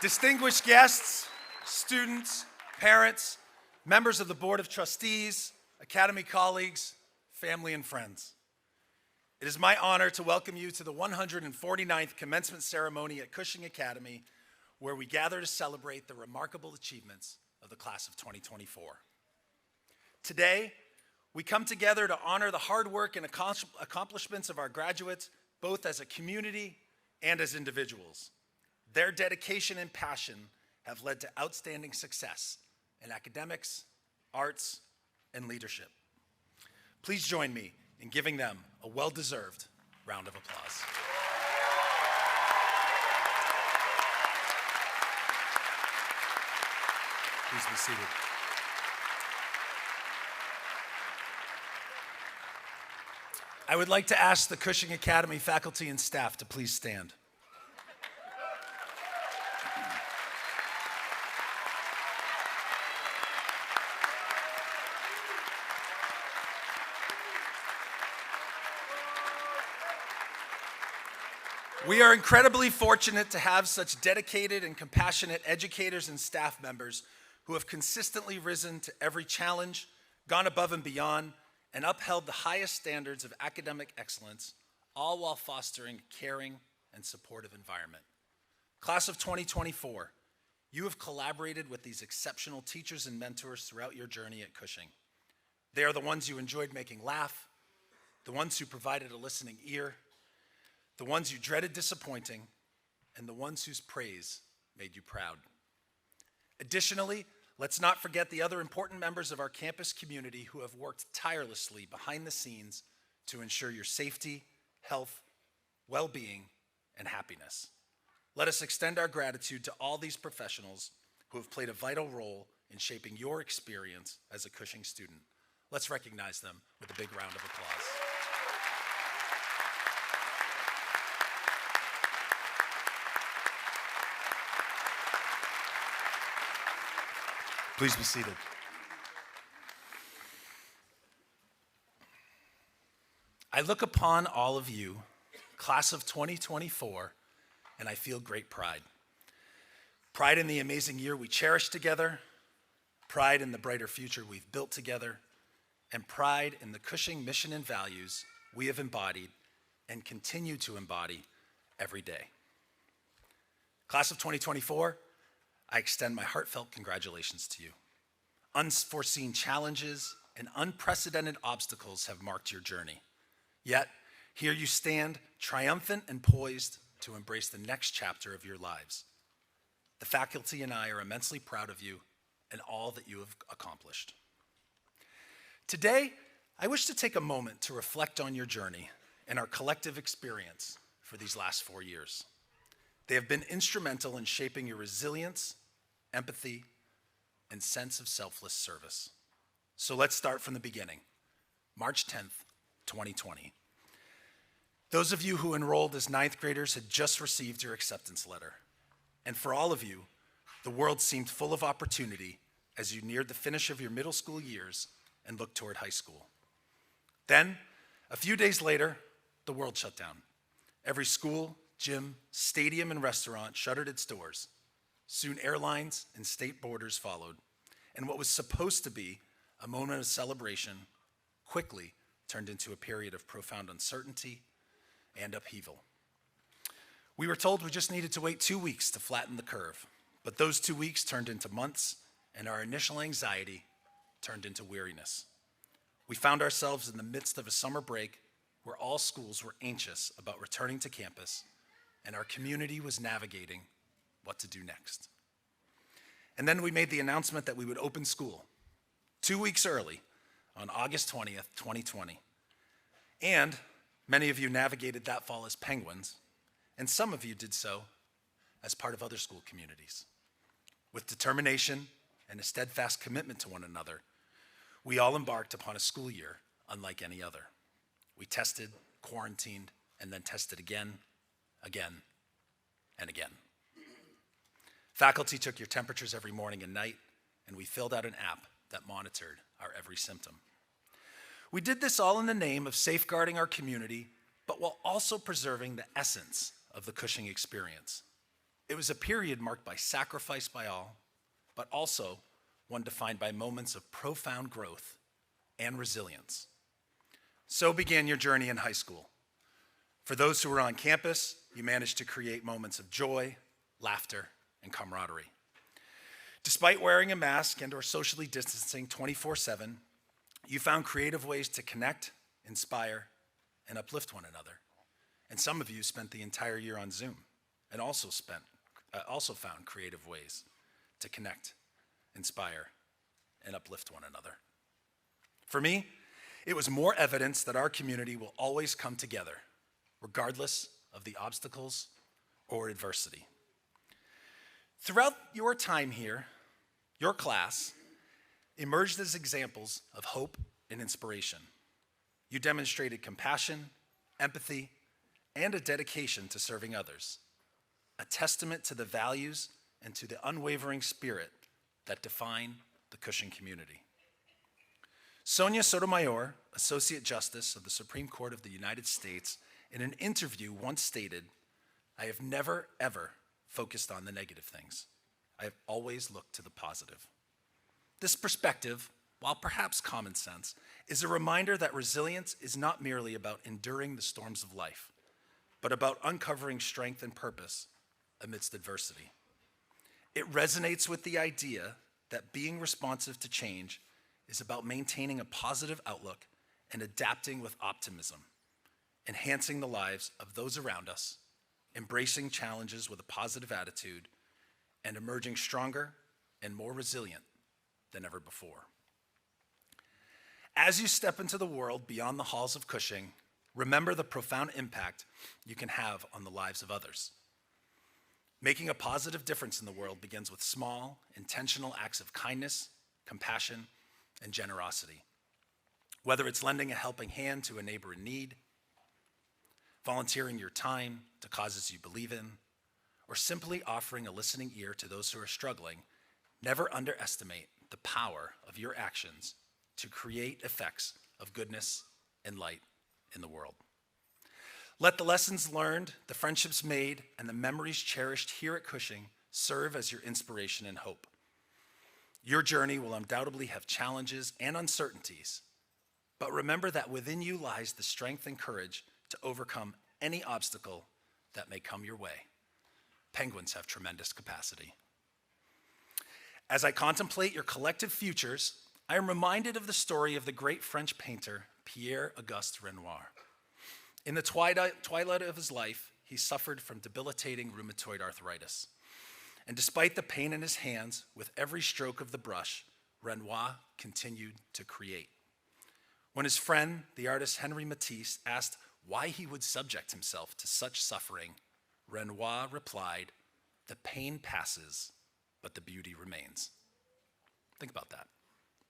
Distinguished guests, students, parents, members of the Board of Trustees, Academy colleagues, family and friends. It is my honor to welcome you to the 149th commencement ceremony at Cushing Academy, where we gather to celebrate the remarkable achievements of the class of 2024. Today, we come together to honor the hard work and accomplishments of our graduates, both as a community and as individuals. Their dedication and passion have led to outstanding success in academics, arts, and leadership. Please join me in giving them a well-deserved round of applause. Please be seated. I would like to ask the Cushing Academy faculty and staff to please stand. We are incredibly fortunate to have such dedicated and compassionate educators and staff members who have consistently risen to every challenge, gone above and beyond, and upheld the highest standards of academic excellence, all while fostering a caring and supportive environment. Class of 2024, you have collaborated with these exceptional teachers and mentors throughout your journey at Cushing. They are the ones you enjoyed making laugh, the ones who provided a listening ear, the ones you dreaded disappointing, and the ones whose praise made you proud. Additionally, let's not forget the other important members of our campus community who have worked tirelessly behind the scenes to ensure your safety, health, well-being, and happiness. Let us extend our gratitude to all these professionals who have played a vital role in shaping your experience as a Cushing student. Let's recognize them with a big round of applause. Please be seated. I look upon all of you, class of 2024, and I feel great pride. Pride in the amazing year we cherished together, pride in the brighter future we've built together, and pride in the Cushing mission and values we have embodied and continue to embody every day. Class of 2024, I extend my heartfelt congratulations to you. Unforeseen challenges and unprecedented obstacles have marked your journey. Yet, here you stand, triumphant and poised to embrace the next chapter of your lives. The faculty and I are immensely proud of you and all that you have accomplished. Today, I wish to take a moment to reflect on your journey and our collective experience for these last 4 years. They have been instrumental in shaping your resilience, empathy, and sense of selfless service. So let's start from the beginning. March 10th, 2020. Those of you who enrolled as ninth graders had just received your acceptance letter. And for all of you, the world seemed full of opportunity as you neared the finish of your middle school years and looked toward high school. Then, a few days later, the world shut down. Every school, gym, stadium, and restaurant shuttered its doors. Soon airlines and state borders followed, and what was supposed to be a moment of celebration quickly turned into a period of profound uncertainty and upheaval. We were told we just needed to wait 2 weeks to flatten the curve, but those 2 weeks turned into months, and our initial anxiety turned into weariness. We found ourselves in the midst of a summer break where all schools were anxious about returning to campus, and our community was navigating what to do next. And then we made the announcement that we would open school 2 weeks early on August 20th, 2020. And many of you navigated that fall as penguins, and some of you did so as part of other school communities. With determination and a steadfast commitment to one another, we all embarked upon a school year unlike any other. We tested, quarantined, and then tested again, and again. Faculty took your temperatures every morning and night, and we filled out an app that monitored our every symptom. We did this all in the name of safeguarding our community, but while also preserving the essence of the Cushing experience. It was a period marked by sacrifice by all, but also one defined by moments of profound growth and resilience. So began your journey in high school. For those who were on campus, you managed to create moments of joy, laughter, and camaraderie. Despite wearing a mask and or socially distancing 24/7, you found creative ways to connect, inspire, and uplift one another. And some of you spent the entire year on Zoom and also found creative ways to connect, inspire, and uplift one another. For me, it was more evidence that our community will always come together, regardless of the obstacles or adversity. Throughout your time here, your class emerged as examples of hope and inspiration. You demonstrated compassion, empathy, and a dedication to serving others, a testament to the values and to the unwavering spirit that define the Cushing community. Sonia Sotomayor, Associate Justice of the Supreme Court of the United States, in an interview once stated, "I have never, ever focused on the negative things. I have always looked to the positive." This perspective, while perhaps common sense, is a reminder that resilience is not merely about enduring the storms of life, but about uncovering strength and purpose amidst adversity. It resonates with the idea that being responsive to change is about maintaining a positive outlook and adapting with optimism, enhancing the lives of those around us, embracing challenges with a positive attitude, and emerging stronger and more resilient than ever before. As you step into the world beyond the halls of Cushing, remember the profound impact you can have on the lives of others. Making a positive difference in the world begins with small, intentional acts of kindness, compassion, and generosity. Whether it's lending a helping hand to a neighbor in need, volunteering your time to causes you believe in, or simply offering a listening ear to those who are struggling, never underestimate the power of your actions to create effects of goodness and light in the world. Let the lessons learned, the friendships made, and the memories cherished here at Cushing serve as your inspiration and hope. Your journey will undoubtedly have challenges and uncertainties, but remember that within you lies the strength and courage to overcome any obstacle that may come your way. Penguins have tremendous capacity. As I contemplate your collective futures, I am reminded of the story of the great French painter, Pierre-Auguste Renoir. In the twilight of his life, he suffered from debilitating rheumatoid arthritis. And despite the pain in his hands, with every stroke of the brush, Renoir continued to create. When his friend, the artist Henri Matisse, asked why he would subject himself to such suffering, Renoir replied, "The pain passes, but the beauty remains." Think about that.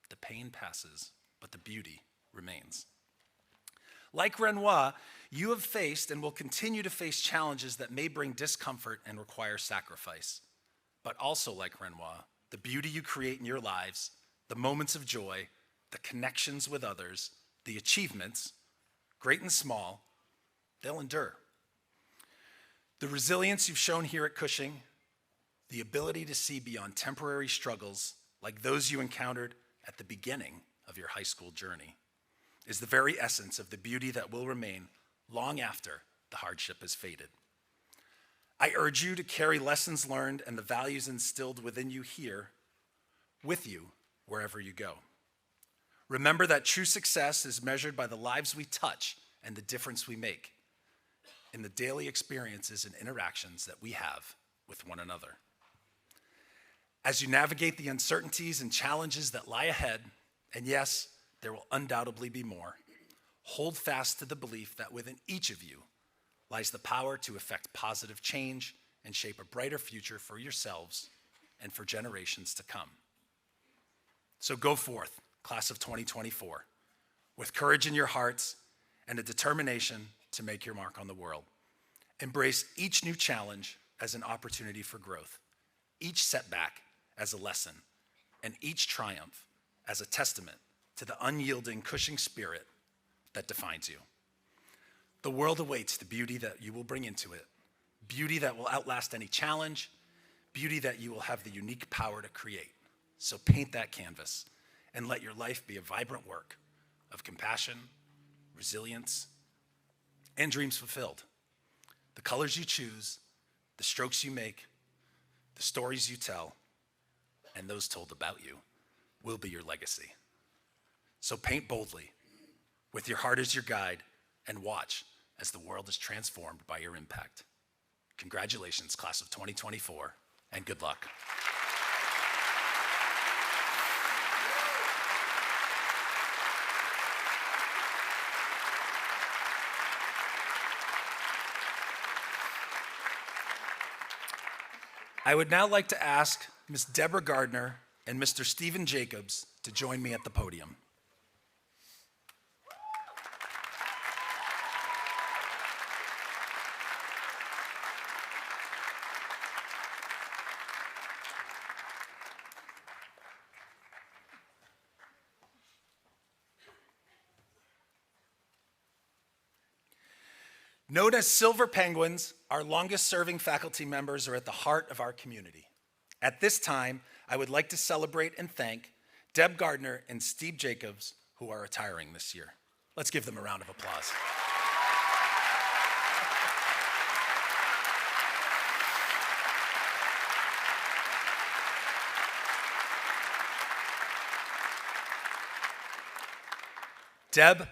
The pain passes, but the beauty remains. Like Renoir, you have faced and will continue to face challenges that may bring discomfort and require sacrifice. But also like Renoir, the beauty you create in your lives, the moments of joy, the connections with others, the achievements, great and small, they'll endure. The resilience you've shown here at Cushing, the ability to see beyond temporary struggles like those you encountered at the beginning of your high school journey, is the very essence of the beauty that will remain long after the hardship has faded. I urge you to carry lessons learned and the values instilled within you here with you wherever you go. Remember that true success is measured by the lives we touch and the difference we make in the daily experiences and interactions that we have with one another. As you navigate the uncertainties and challenges that lie ahead, and yes, there will undoubtedly be more, hold fast to the belief that within each of you lies the power to effect positive change and shape a brighter future for yourselves and for generations to come. So go forth, class of 2024, with courage in your hearts and a determination to make your mark on the world. Embrace each new challenge as an opportunity for growth, each setback as a lesson, and each triumph as a testament to the unyielding Cushing spirit that defines you. The world awaits the beauty that you will bring into it. beauty that will outlast any challenge, beauty that you will have the unique power to create. So paint that canvas and let your life be a vibrant work of compassion, resilience, and dreams fulfilled. The colors you choose, the strokes you make, the stories you tell, and those told about you will be your legacy. So paint boldly, with your heart as your guide, and watch as the world is transformed by your impact. Congratulations, class of 2024, and good luck. I would now like to ask Ms. Deborah Gardner and Mr. Stephen Jacobs to join me at the podium. Known as Silver Penguins, our longest-serving faculty members are at the heart of our community. At this time, I would like to celebrate and thank Deb Gardner and Steve Jacobs, who are retiring this year. Let's give them a round of applause. Deb,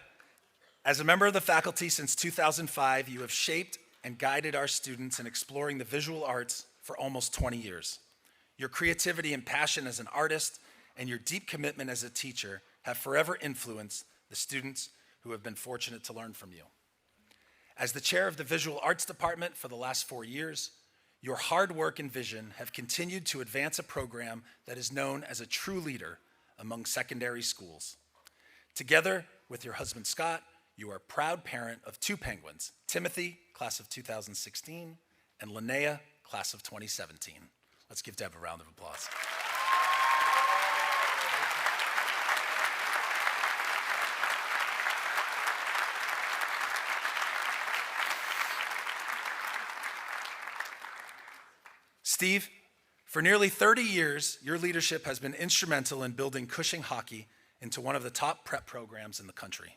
as a member of the faculty since 2005, you have shaped and guided our students in exploring the visual arts for almost 20 years. Your creativity and passion as an artist and your deep commitment as a teacher have forever influenced the students who have been fortunate to learn from you. As the chair of the Visual Arts Department for the last 4 years, your hard work and vision have continued to advance a program that is known as a true leader among secondary schools. Together with your husband, Scott, you are a proud parent of 2 penguins, Timothy, class of 2016, and Linnea, class of 2017. Let's give Deb a round of applause. Steve, for nearly 30 years, your leadership has been instrumental in building Cushing hockey into one of the top prep programs in the country.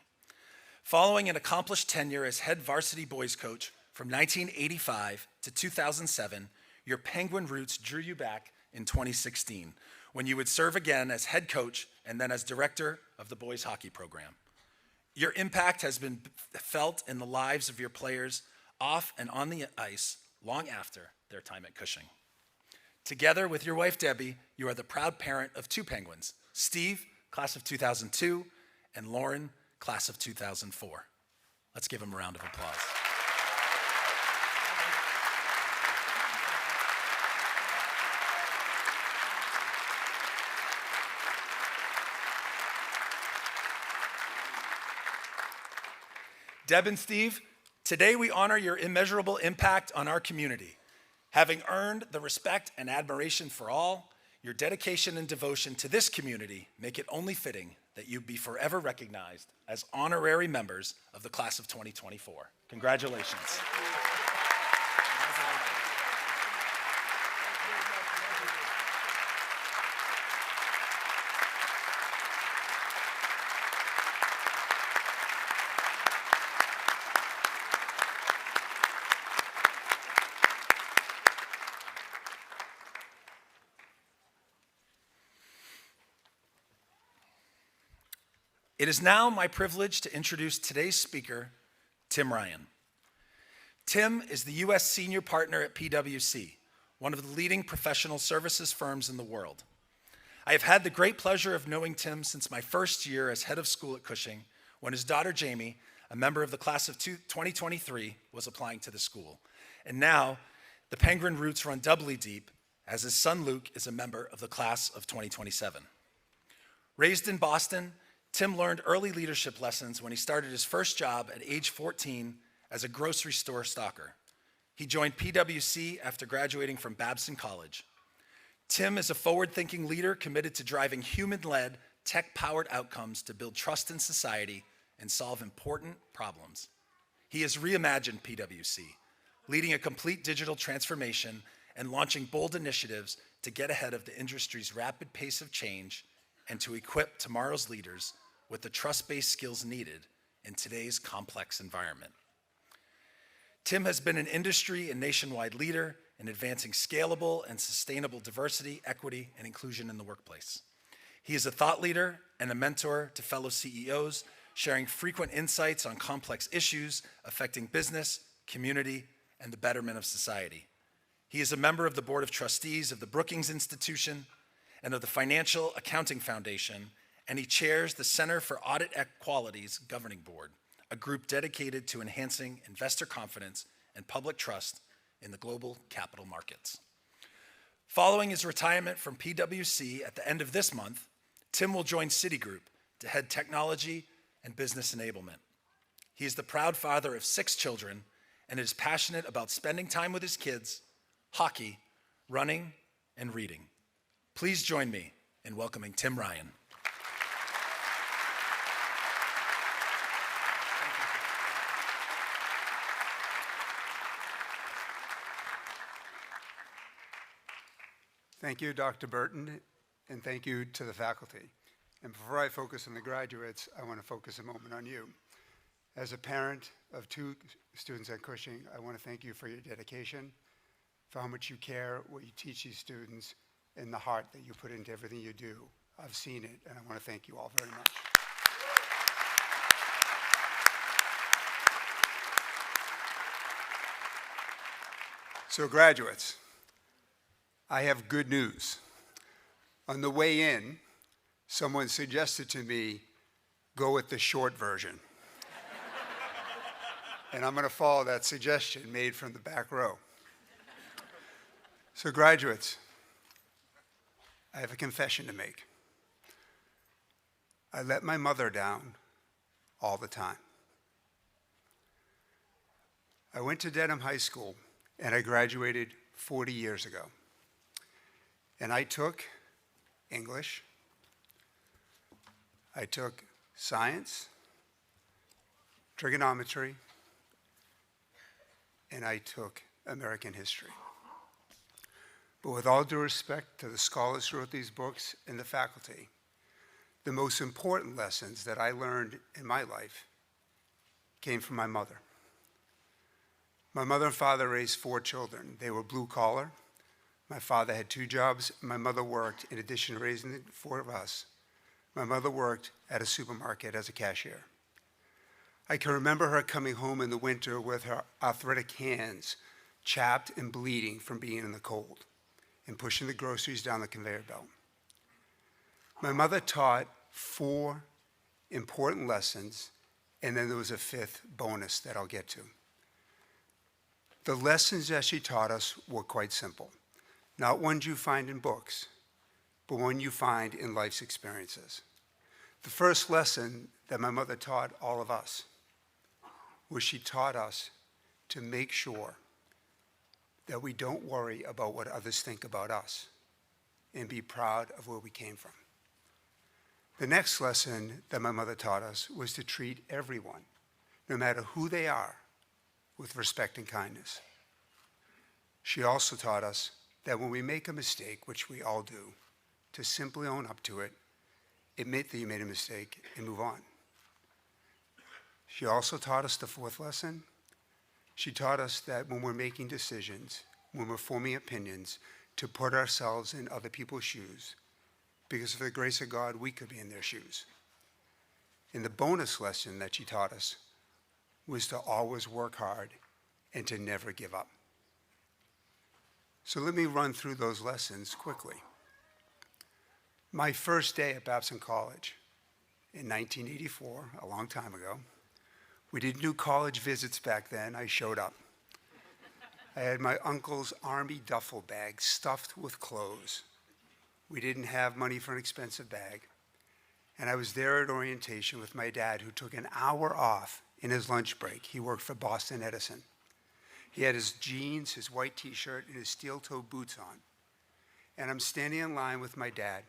Following an accomplished tenure as head varsity boys coach from 1985 to 2007, your Penguin roots drew you back in 2016, when you would serve again as head coach and then as director of the boys hockey program. Your impact has been felt in the lives of your players off and on the ice long after their time at Cushing. Together with your wife, Debbie, you are the proud parent of 2 penguins, Steve, class of 2002, and Lauren, class of 2004. Let's give them a round of applause. Deb and Steve, today we honor your immeasurable impact on our community. Having earned the respect and admiration for all, your dedication and devotion to this community make it only fitting that you be forever recognized as honorary members of the class of 2024. Congratulations. It is now my privilege to introduce today's speaker, Tim Ryan. Tim is the U.S. senior partner at PwC, one of the leading professional services firms in the world. I have had the great pleasure of knowing Tim since my first year as head of school at Cushing, when his daughter Jamie, a member of the class of 2023, was applying to the school. And now, the Penguin roots run doubly deep, as his son Luke is a member of the class of 2027. Raised in Boston, Tim learned early leadership lessons when he started his first job at age 14 as a grocery store stocker. He joined PwC after graduating from Babson College. Tim is a forward-thinking leader committed to driving human-led, tech-powered outcomes to build trust in society and solve important problems. He has reimagined PwC, leading a complete digital transformation and launching bold initiatives to get ahead of the industry's rapid pace of change and to equip tomorrow's leaders with the trust-based skills needed in today's complex environment. Tim has been an industry and nationwide leader in advancing scalable and sustainable diversity, equity, and inclusion in the workplace. He is a thought leader and a mentor to fellow CEOs, sharing frequent insights on complex issues affecting business, community, and the betterment of society. He is a member of the Board of Trustees of the Brookings Institution and of the Financial Accounting Foundation, and he chairs the Center for Audit Quality's Governing Board, a group dedicated to enhancing investor confidence and public trust in the global capital markets. Following his retirement from PwC at the end of this month, Tim will join Citigroup to head technology and business enablement. He is the proud father of 6 children and is passionate about spending time with his kids, hockey, running, and reading. Please join me in welcoming Tim Ryan. Thank you, Dr. Burton, and thank you to the faculty. And before I focus on the graduates, I want to focus a moment on you. As a parent of 2 students at Cushing, I want to thank you for your dedication, for how much you care, what you teach these students, and the heart that you put into everything you do. I've seen it, and I want to thank you all very much. So graduates, I have good news. On the way in, someone suggested to me, go with the short version. And I'm going to follow that suggestion made from the back row. So graduates, I have a confession to make. I let my mother down all the time. I went to Dedham High School and I graduated 40 years ago. And I took English, I took science, trigonometry, and I took American history. But with all due respect to the scholars who wrote these books and the faculty, the most important lessons that I learned in my life came from my mother. My mother and father raised 4 children. They were blue collar. My father had 2 jobs. My mother worked, in addition to raising the 4 of us, my mother worked at a supermarket as a cashier. I can remember her coming home in the winter with her arthritic hands chapped and bleeding from being in the cold and pushing the groceries down the conveyor belt. My mother taught 4 important lessons, and then there was a 5th bonus that I'll get to. The lessons that she taught us were quite simple. Not ones you find in books, but one you find in life's experiences. The first lesson that my mother taught all of us was she taught us to make sure that we don't worry about what others think about us and be proud of where we came from. The next lesson that my mother taught us was to treat everyone, no matter who they are, with respect and kindness. She also taught us that when we make a mistake, which we all do, to simply own up to it, admit that you made a mistake, and move on. She also taught us the 4th lesson. She taught us that when we're making decisions, when we're forming opinions, to put ourselves in other people's shoes, because of the grace of God, we could be in their shoes. And the bonus lesson that she taught us was to always work hard and to never give up. So let me run through those lessons quickly. My first day at Babson College in 1984, a long time ago, we didn't do college visits back then. I showed up. I had my uncle's army duffel bag stuffed with clothes. We didn't have money for an expensive bag. And I was there at orientation with my dad, who took an hour off in his lunch break. He worked for Boston Edison. He had his jeans, his white t-shirt, and his steel-toed boots on. And I'm standing in line with my dad,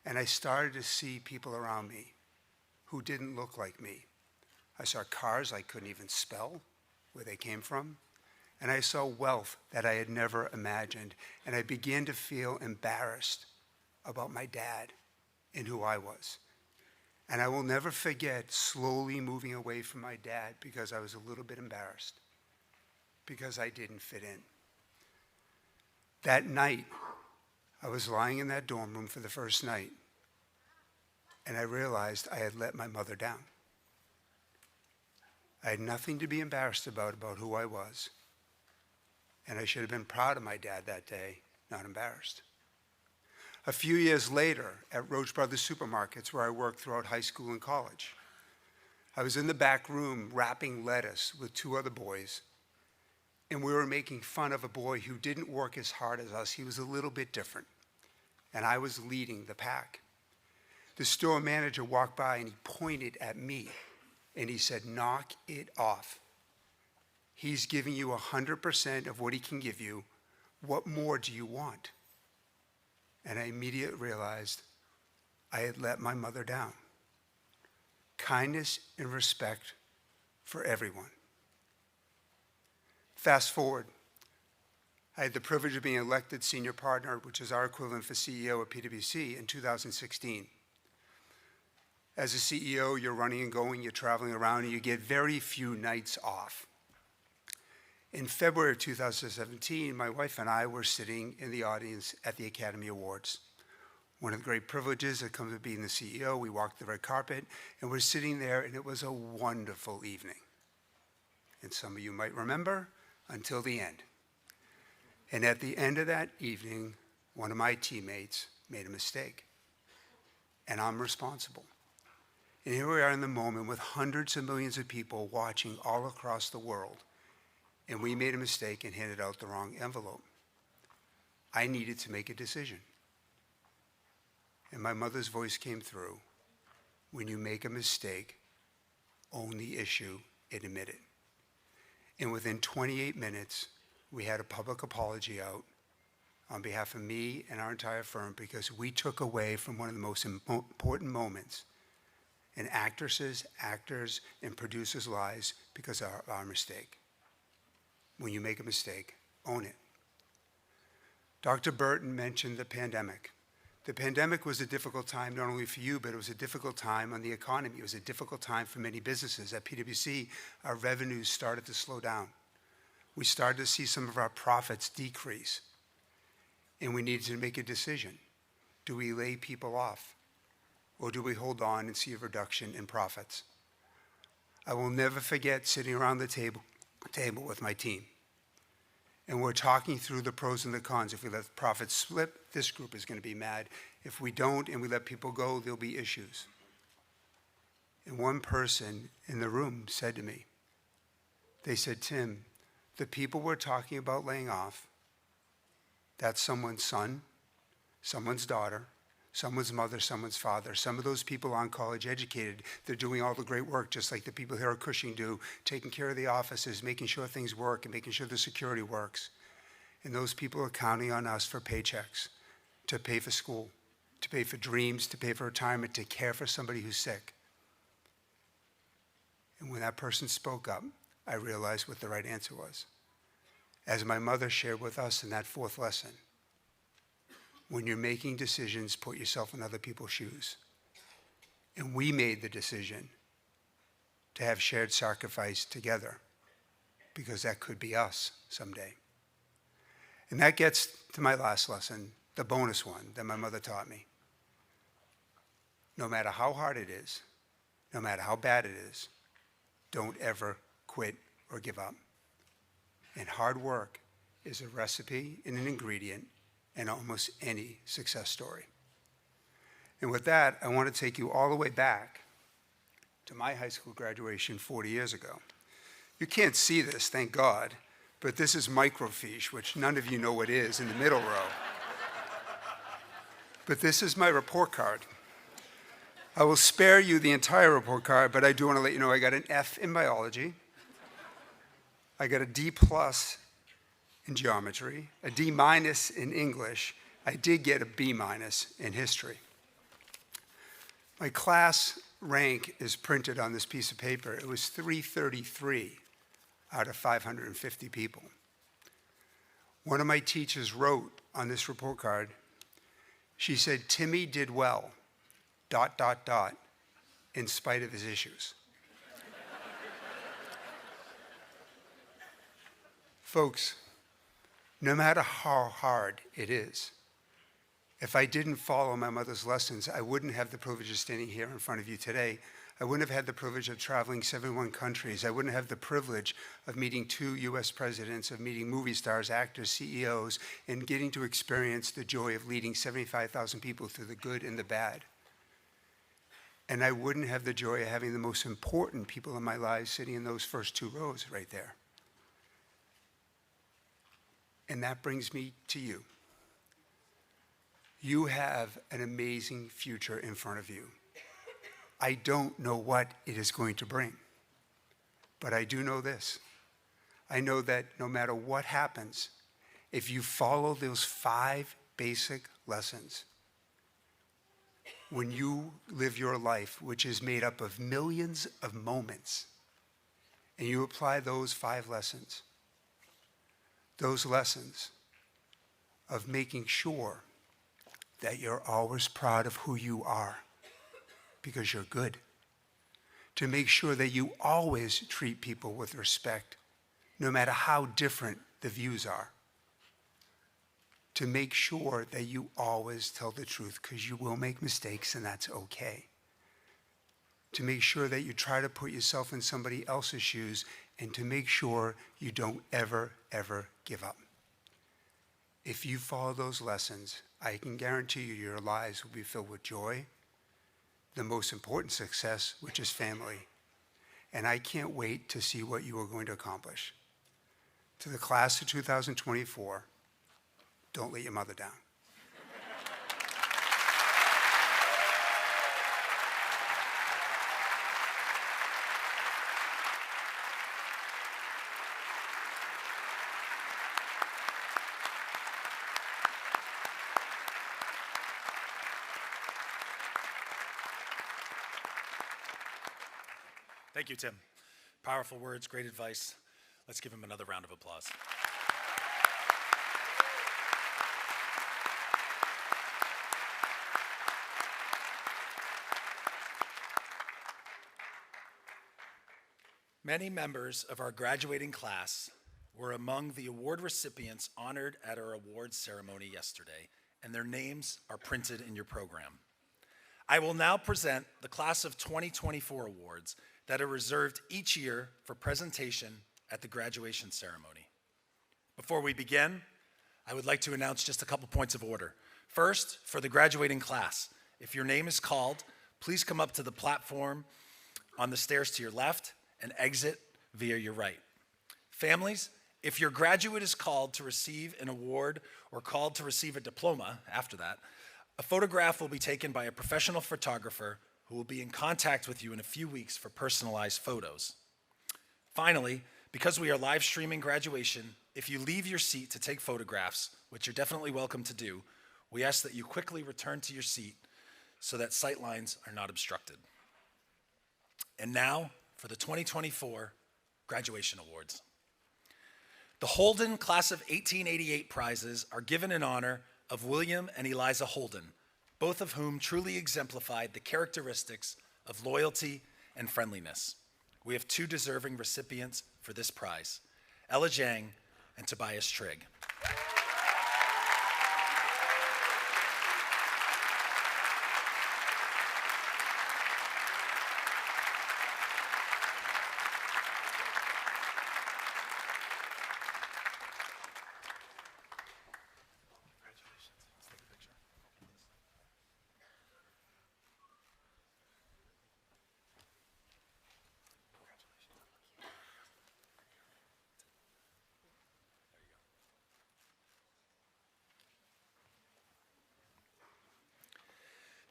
and I started to see people around me who didn't look like me. I saw cars I couldn't even spell where they came from. and I saw wealth that I had never imagined, and I began to feel embarrassed about my dad and who I was. And I will never forget slowly moving away from my dad because I was a little bit embarrassed, because I didn't fit in. That night, I was lying in that dorm room for the first night, and I realized I had let my mother down. I had nothing to be embarrassed about who I was, and I should have been proud of my dad that day, not embarrassed. A few years later, at Roach Brothers Supermarkets, where I worked throughout high school and college, I was in the back room wrapping lettuce with two other boys, and we were making fun of a boy who didn't work as hard as us. He was a little bit different, and I was leading the pack. The store manager walked by and he pointed at me, and he said, "Knock it off. He's giving you 100% of what he can give you. What more do you want?" And I immediately realized I had let my mother down. Kindness and respect for everyone. Fast forward, I had the privilege of being elected senior partner, which is our equivalent for CEO at PwC, in 2016. As a CEO, you're running and going, you're traveling around, and you get very few nights off. In February of 2017, my wife and I were sitting in the audience at the Academy Awards. One of the great privileges that comes with being the CEO, we walked the red carpet, and we're sitting there, and it was a wonderful evening. And some of you might remember, until the end. And at the end of that evening, one of my teammates made a mistake. And I'm responsible. And here we are in the moment with hundreds of millions of people watching all across the world. And we made a mistake and handed out the wrong envelope. I needed to make a decision. And my mother's voice came through. When you make a mistake, own the issue and admit it. And within 28 minutes, we had a public apology out on behalf of me and our entire firm, because we took away from one of the most important moments in actors' and producers' lives because of our mistake. When you make a mistake, own it. Dr. Burton mentioned the pandemic. The pandemic was a difficult time, not only for you, but it was a difficult time on the economy. It was a difficult time for many businesses. At PwC, our revenues started to slow down. We started to see some of our profits decrease. And we needed to make a decision. Do we lay people off? Or do we hold on and see a reduction in profits? I will never forget sitting around the table with my team. And we're talking through the pros and the cons. If we let profits slip, this group is going to be mad. If we don't and we let people go, there'll be issues. And one person in the room said to me, they said, "Tim, the people we're talking about laying off, that's someone's son, someone's daughter, someone's mother, someone's father. Some of those people aren't college educated. They're doing all the great work, just like the people here at Cushing do, taking care of the offices, making sure things work, and making sure the security works. And those people are counting on us for paychecks, to pay for school, to pay for dreams, to pay for retirement, to care for somebody who's sick." And when that person spoke up, I realized what the right answer was. As my mother shared with us in that fourth lesson, when you're making decisions, put yourself in other people's shoes. And we made the decision to have shared sacrifice together, because that could be us someday. And that gets to my last lesson, the bonus one that my mother taught me. No matter how hard it is, no matter how bad it is, don't ever quit or give up. And hard work is a recipe and an ingredient in almost any success story. And with that, I want to take you all the way back to my high school graduation 40 years ago. You can't see this, thank God, but this is microfiche, which none of you know what is, in the middle row. But this is my report card. I will spare you the entire report card, but I do want to let you know I got an F in biology. I got a D+ in geometry, a D- in English. I did get a B- in history. My class rank is printed on this piece of paper. It was 333 out of 550 people. One of my teachers wrote on this report card, she said, Timmy did well, ... in spite of his issues. Folks, no matter how hard it is, if I didn't follow my mother's lessons, I wouldn't have the privilege of standing here in front of you today. I wouldn't have had the privilege of traveling 71 countries. I wouldn't have the privilege of meeting 2 US presidents, of meeting movie stars, actors, CEOs, and getting to experience the joy of leading 75,000 people through the good and the bad. And I wouldn't have the joy of having the most important people in my life sitting in those first 2 rows right there. And that brings me to you. You have an amazing future in front of you. I don't know what it is going to bring, but I do know this. I know that no matter what happens, if you follow those 5 basic lessons, when you live your life, which is made up of millions of moments, and you apply those 5 lessons, those lessons of making sure that you're always proud of who you are because you're good, to make sure that you always treat people with respect, no matter how different the views are, to make sure that you always tell the truth because you will make mistakes and that's okay, to make sure that you try to put yourself in somebody else's shoes, and to make sure you don't ever, ever give up. If you follow those lessons, I can guarantee you your lives will be filled with joy, the most important success, which is family. And I can't wait to see what you are going to accomplish. To the class of 2024, don't let your mother down. Thank you, Tim. Powerful words, great advice. Let's give him another round of applause. Many members of our graduating class were among the award recipients honored at our awards ceremony yesterday, and their names are printed in your program. I will now present the Class of 2024 awards that are reserved each year for presentation at the graduation ceremony. Before we begin, I would like to announce just a couple points of order. First, for the graduating class, if your name is called, please come up to the platform on the stairs to your left and exit via your right. Families, if your graduate is called to receive an award or called to receive a diploma after that, a photograph will be taken by a professional photographer who will be in contact with you in a few weeks for personalized photos. Finally, because we are live streaming graduation, if you leave your seat to take photographs, which you're definitely welcome to do, we ask that you quickly return to your seat so that sight lines are not obstructed. And now for the 2024 graduation awards. The Holden Class of 1888 prizes are given in honor of William and Eliza Holden, both of whom truly exemplified the characteristics of loyalty and friendliness. We have 2 deserving recipients for this prize, Ella Jang and Tobias Trigg.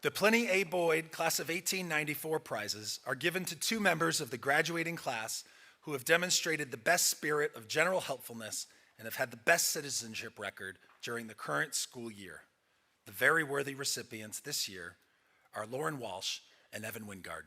The Pliny A. Boyd Class of 1894 prizes are given to 2 members of the graduating class who have demonstrated the best spirit of general helpfulness and have had the best citizenship record during the current school year. The very worthy recipients this year are Lauren Walsh and Evan Wingard.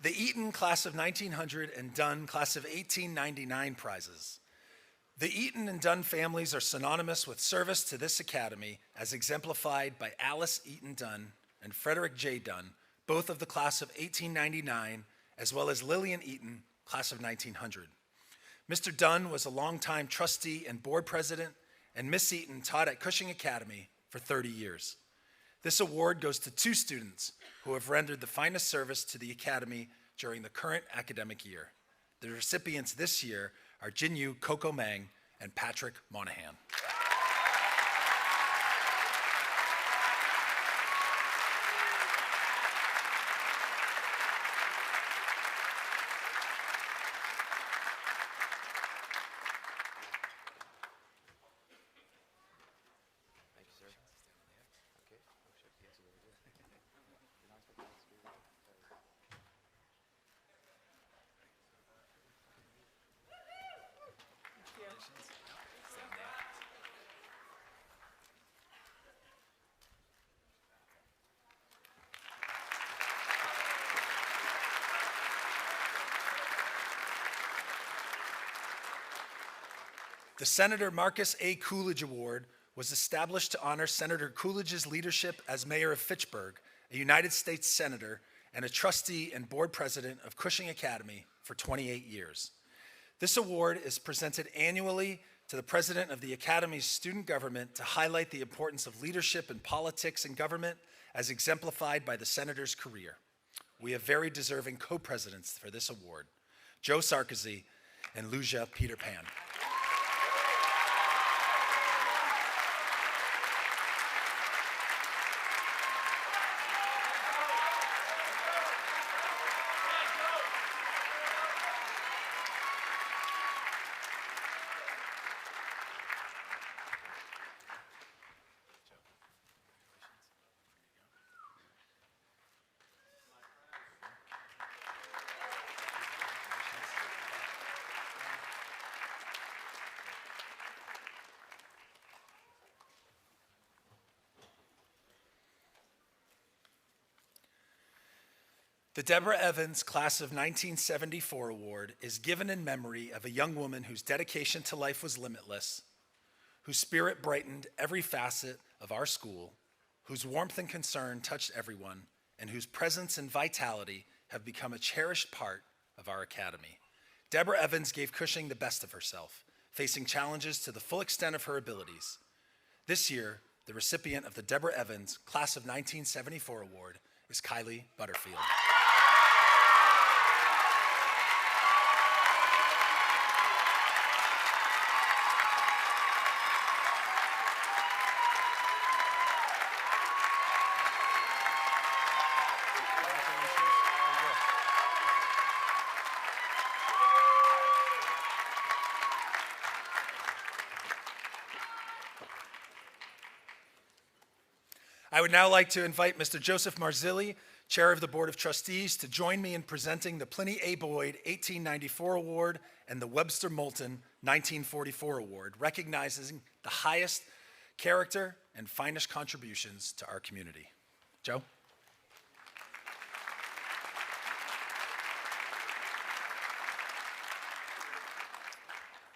the Eaton Class of 1900 and Dunn Class of 1899 prizes. The Eaton and Dunn families are synonymous with service to this academy as exemplified by Alice Eaton Dunn and Frederick J. Dunn, both of the Class of 1899, as well as Lillian Eaton, Class of 1900. Mr. Dunn was a longtime trustee and board president, and Miss Eaton taught at Cushing Academy for 30 years. This award goes to two students who have rendered the finest service to the Academy during the current academic year. The recipients this year are Jinyu Coco Mang and Patrick Monahan. The Senator Marcus A. Coolidge Award was established to honor Senator Coolidge's leadership as mayor of Fitchburg, a United States senator and a trustee and board president of Cushing Academy for 28 years. This award is presented annually to the president of the Academy's student government to highlight the importance of leadership in politics and government as exemplified by the senator's career. We have very deserving co-presidents for this award, Joe Sarkozy and Luja Peter Pan. The Deborah Evans Class of 1974 Award is given in memory of a young woman whose dedication to life was limitless, whose spirit brightened every facet of our school, whose warmth and concern touched everyone, and whose presence and vitality have become a cherished part of our academy. Deborah Evans gave Cushing the best of herself, facing challenges to the full extent of her abilities. This year, the recipient of the Deborah Evans Class of 1974 Award is Kylie Butterfield. I would now like to invite Mr. Joseph Marzilli, Chair of the Board of Trustees, to join me in presenting the Pliny A. Boyd 1894 Award and the Webster Moulton 1944 Award, recognizing the highest character and finest contributions to our community. Joe?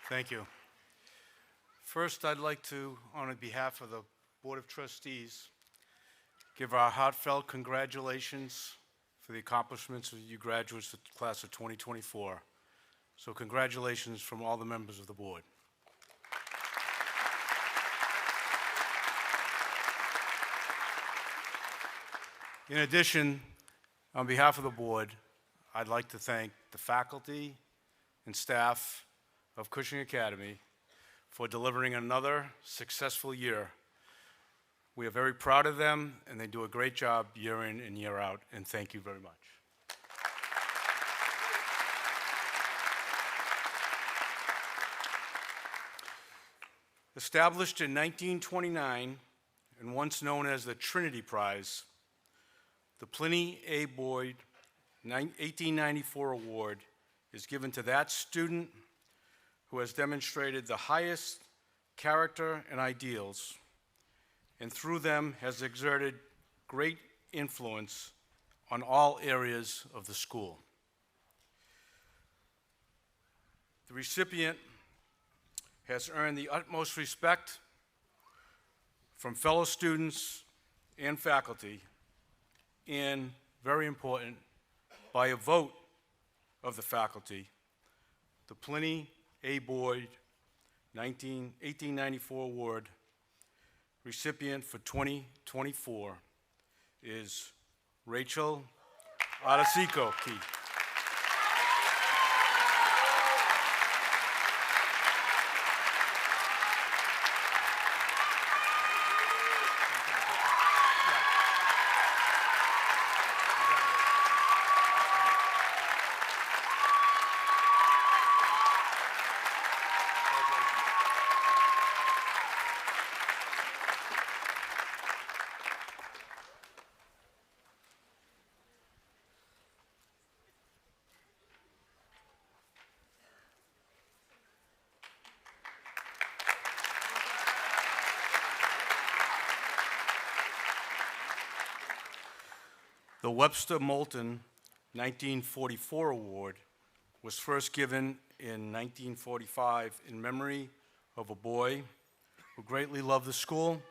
Thank you. First, I'd like to, on behalf of the Board of Trustees, give our heartfelt congratulations for the accomplishments of you graduates of the class of 2024. So congratulations from all the members of the board. In addition, on behalf of the board, I'd like to thank the faculty and staff of Cushing Academy for delivering another successful year. We are very proud of them, and they do a great job year in and year out, and thank you very much. Established in 1929 and once known as the Trinity Prize, the Pliny A. Boyd 1894 Award is given to that student who has demonstrated the highest character and ideals, and through them has exerted great influence on all areas of the school. The recipient has earned the utmost respect from fellow students and faculty, and, very important, by a vote of the faculty. The Pliny A. Boyd 1894 Award recipient for 2024 is Rachel Adasico Key. The Webster Moulton 1944 Award was first given in 1945 in memory of a boy who greatly loved the school,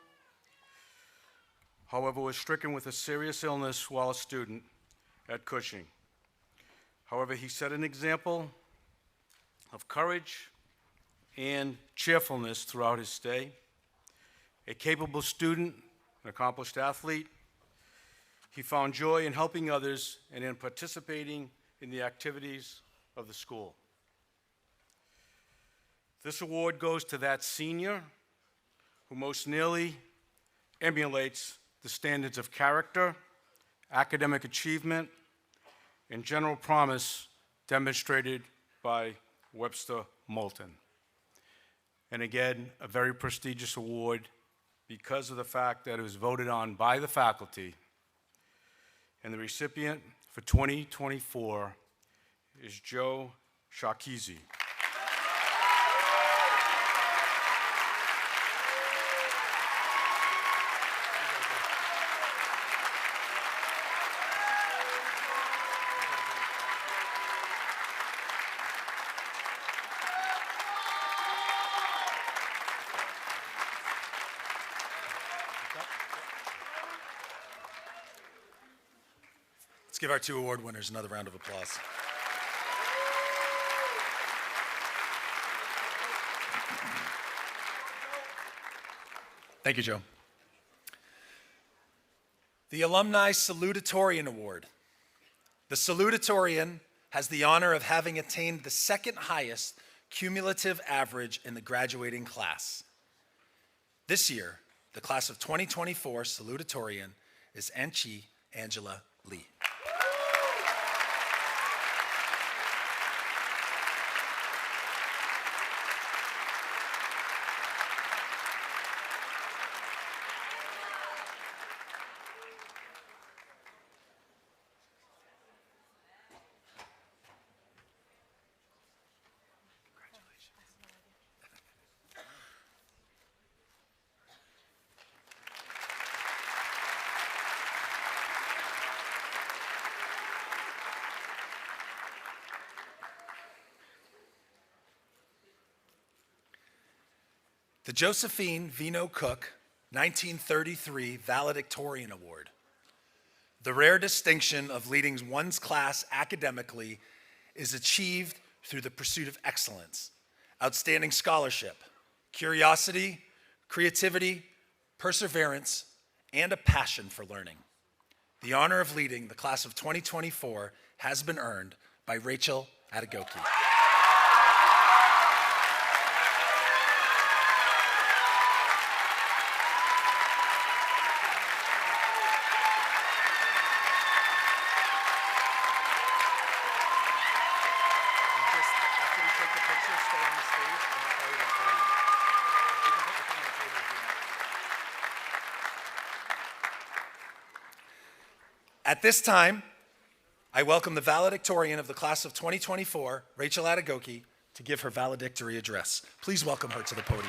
however was stricken with a serious illness while a student at Cushing. However, he set an example of courage and cheerfulness throughout his stay. A capable student, an accomplished athlete, he found joy in helping others and in participating in the activities of the school. This award goes to that senior who most nearly emulates the standards of character, academic achievement, and general promise demonstrated by Webster Moulton. And again, a very prestigious award because of the fact that it was voted on by the faculty. And the recipient for 2024 is Joe Sharkese. Let's give our two award winners another round of applause. Thank you, Joe. The Alumni Salutatorian Award. The Salutatorian has the honor of having attained the second highest cumulative average in the graduating class. This year, the class of 2024 Salutatorian is Enchi Angela Lee. The Josephine Vino Cook 1933 Valedictorian Award. The rare distinction of leading one's class academically is achieved through the pursuit of excellence, outstanding scholarship, curiosity, creativity, perseverance, and a passion for learning. The honor of leading the class of 2024 has been earned by Rachel Adagoki. At this time, I welcome the valedictorian of the class of 2024, Rachel Adagoki, to give her valedictory address. Please welcome her to the podium.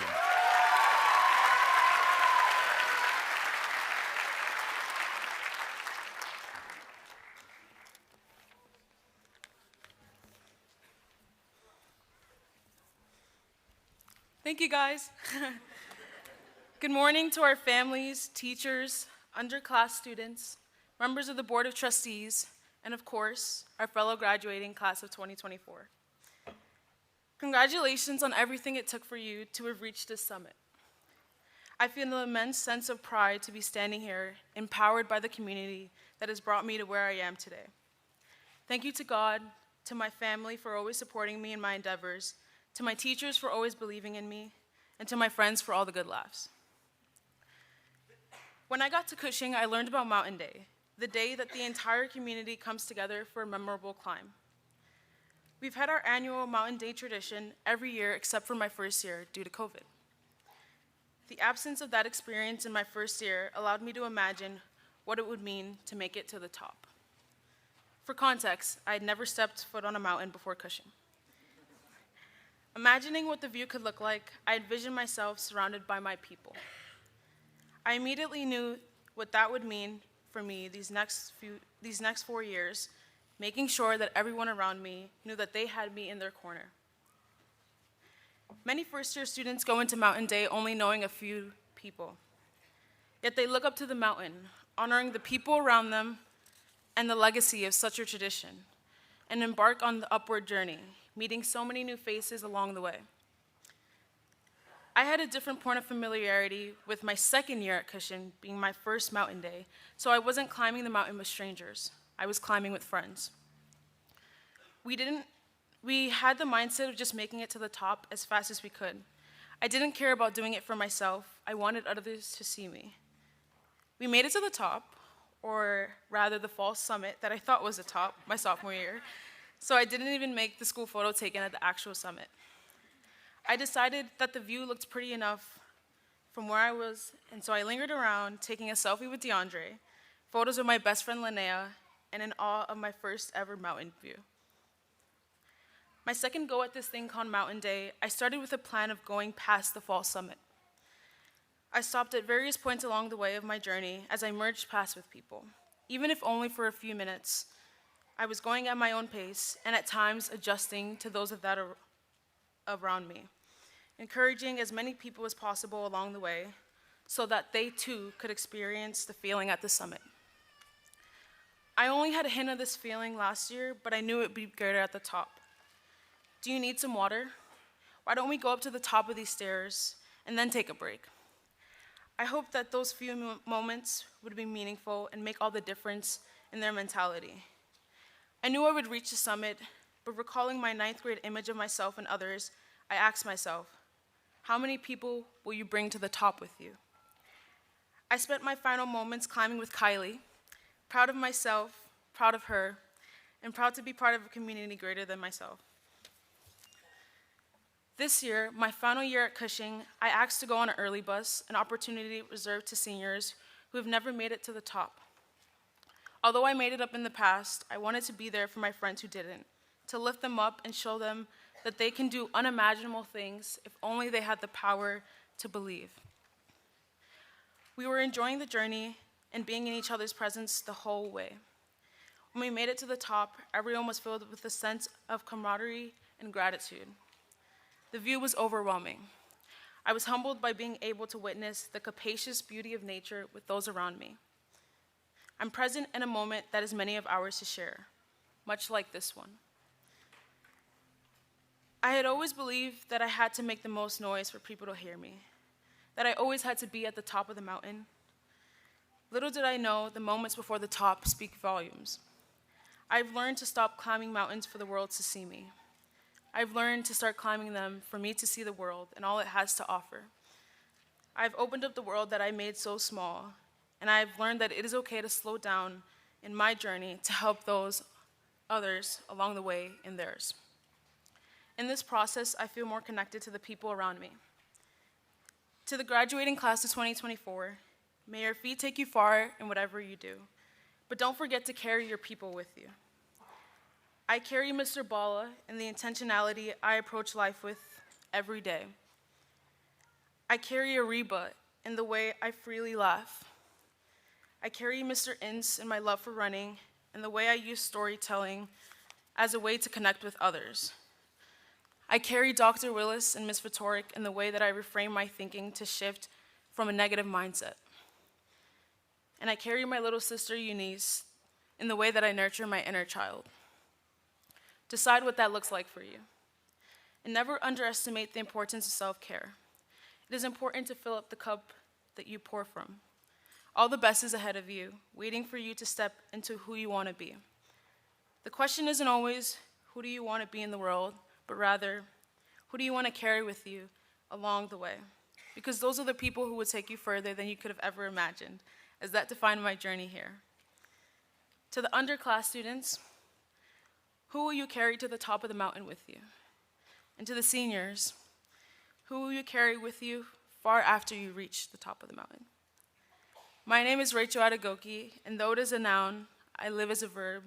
Thank you, guys. Good morning to our families, teachers, underclass students, members of the Board of Trustees, and of course, our fellow graduating class of 2024. Congratulations on everything it took for you to have reached this summit. I feel an immense sense of pride to be standing here, empowered by the community that has brought me to where I am today. Thank you to God, to my family for always supporting me in my endeavors, to my teachers for always believing in me, and to my friends for all the good laughs. When I got to Cushing, I learned about Mountain Day, the day that the entire community comes together for a memorable climb. We've had our annual Mountain Day tradition every year except for my first year due to COVID. The absence of that experience in my first year allowed me to imagine what it would mean to make it to the top. For context, I had never stepped foot on a mountain before Cushing. Imagining what the view could look like, I envisioned myself surrounded by my people. I immediately knew what that would mean for me these next 4 years, making sure that everyone around me knew that they had me in their corner. Many first-year students go into Mountain Day only knowing a few people. Yet they look up to the mountain, honoring the people around them and the legacy of such a tradition, and embark on the upward journey, meeting so many new faces along the way. I had a different point of familiarity with my second year at Cushing being my first Mountain Day, so I wasn't climbing the mountain with strangers. I was climbing with friends. We had the mindset of just making it to the top as fast as we could. I didn't care about doing it for myself. I wanted others to see me. We made it to the top, or rather the false summit that I thought was the top my sophomore year, so I didn't even make the school photo taken at the actual summit. I decided that the view looked pretty enough from where I was, and so I lingered around, taking a selfie with DeAndre, photos of my best friend Linnea, and in awe of my first ever mountain view. My second go at this thing called Mountain Day, I started with a plan of going past the fall summit. I stopped at various points along the way of my journey as I merged past with people. Even if only for a few minutes, I was going at my own pace and at times adjusting to those of that around me, encouraging as many people as possible along the way so that they too could experience the feeling at the summit. I only had a hint of this feeling last year, but I knew it would be greater at the top. Do you need some water? Why don't we go up to the top of these stairs and then take a break? I hope that those few moments would be meaningful and make all the difference in their mentality. I knew I would reach the summit, but recalling my 9th grade image of myself and others, I asked myself, how many people will you bring to the top with you? I spent my final moments climbing with Kylie, proud of myself, proud of her, and proud to be part of a community greater than myself. This year, my final year at Cushing, I asked to go on an early bus, an opportunity reserved to seniors who have never made it to the top. Although I made it up in the past, I wanted to be there for my friends who didn't, to lift them up and show them that they can do unimaginable things if only they had the power to believe. We were enjoying the journey and being in each other's presence the whole way. When we made it to the top, everyone was filled with a sense of camaraderie and gratitude. The view was overwhelming. I was humbled by being able to witness the capacious beauty of nature with those around me. I'm present in a moment that is many of ours to share, much like this one. I had always believed that I had to make the most noise for people to hear me, that I always had to be at the top of the mountain. Little did I know the moments before the top speak volumes. I've learned to stop climbing mountains for the world to see me. I've learned to start climbing them for me to see the world and all it has to offer. I've opened up the world that I made so small, and I've learned that it is okay to slow down in my journey to help those others along the way in theirs. In this process, I feel more connected to the people around me. To the graduating class of 2024, may your feet take you far in whatever you do, but don't forget to carry your people with you. I carry Mr. Bala in the intentionality I approach life with every day. I carry Ariba in the way I freely laugh. I carry Mr. Ince in my love for running and the way I use storytelling as a way to connect with others. I carry Dr. Willis and Ms. Vitoric in the way that I reframe my thinking to shift from a negative mindset. And I carry my little sister Eunice in the way that I nurture my inner child. Decide what that looks like for you. And never underestimate the importance of self-care. It is important to fill up the cup that you pour from. All the best is ahead of you, waiting for you to step into who you want to be. The question isn't always, who do you want to be in the world, but rather, who do you want to carry with you along the way? Because those are the people who would take you further than you could have ever imagined, as that defined my journey here. To the underclass students, who will you carry to the top of the mountain with you? And to the seniors, who will you carry with you far after you reach the top of the mountain? My name is Rachel Adegoke, and though it is a noun, I live as a verb,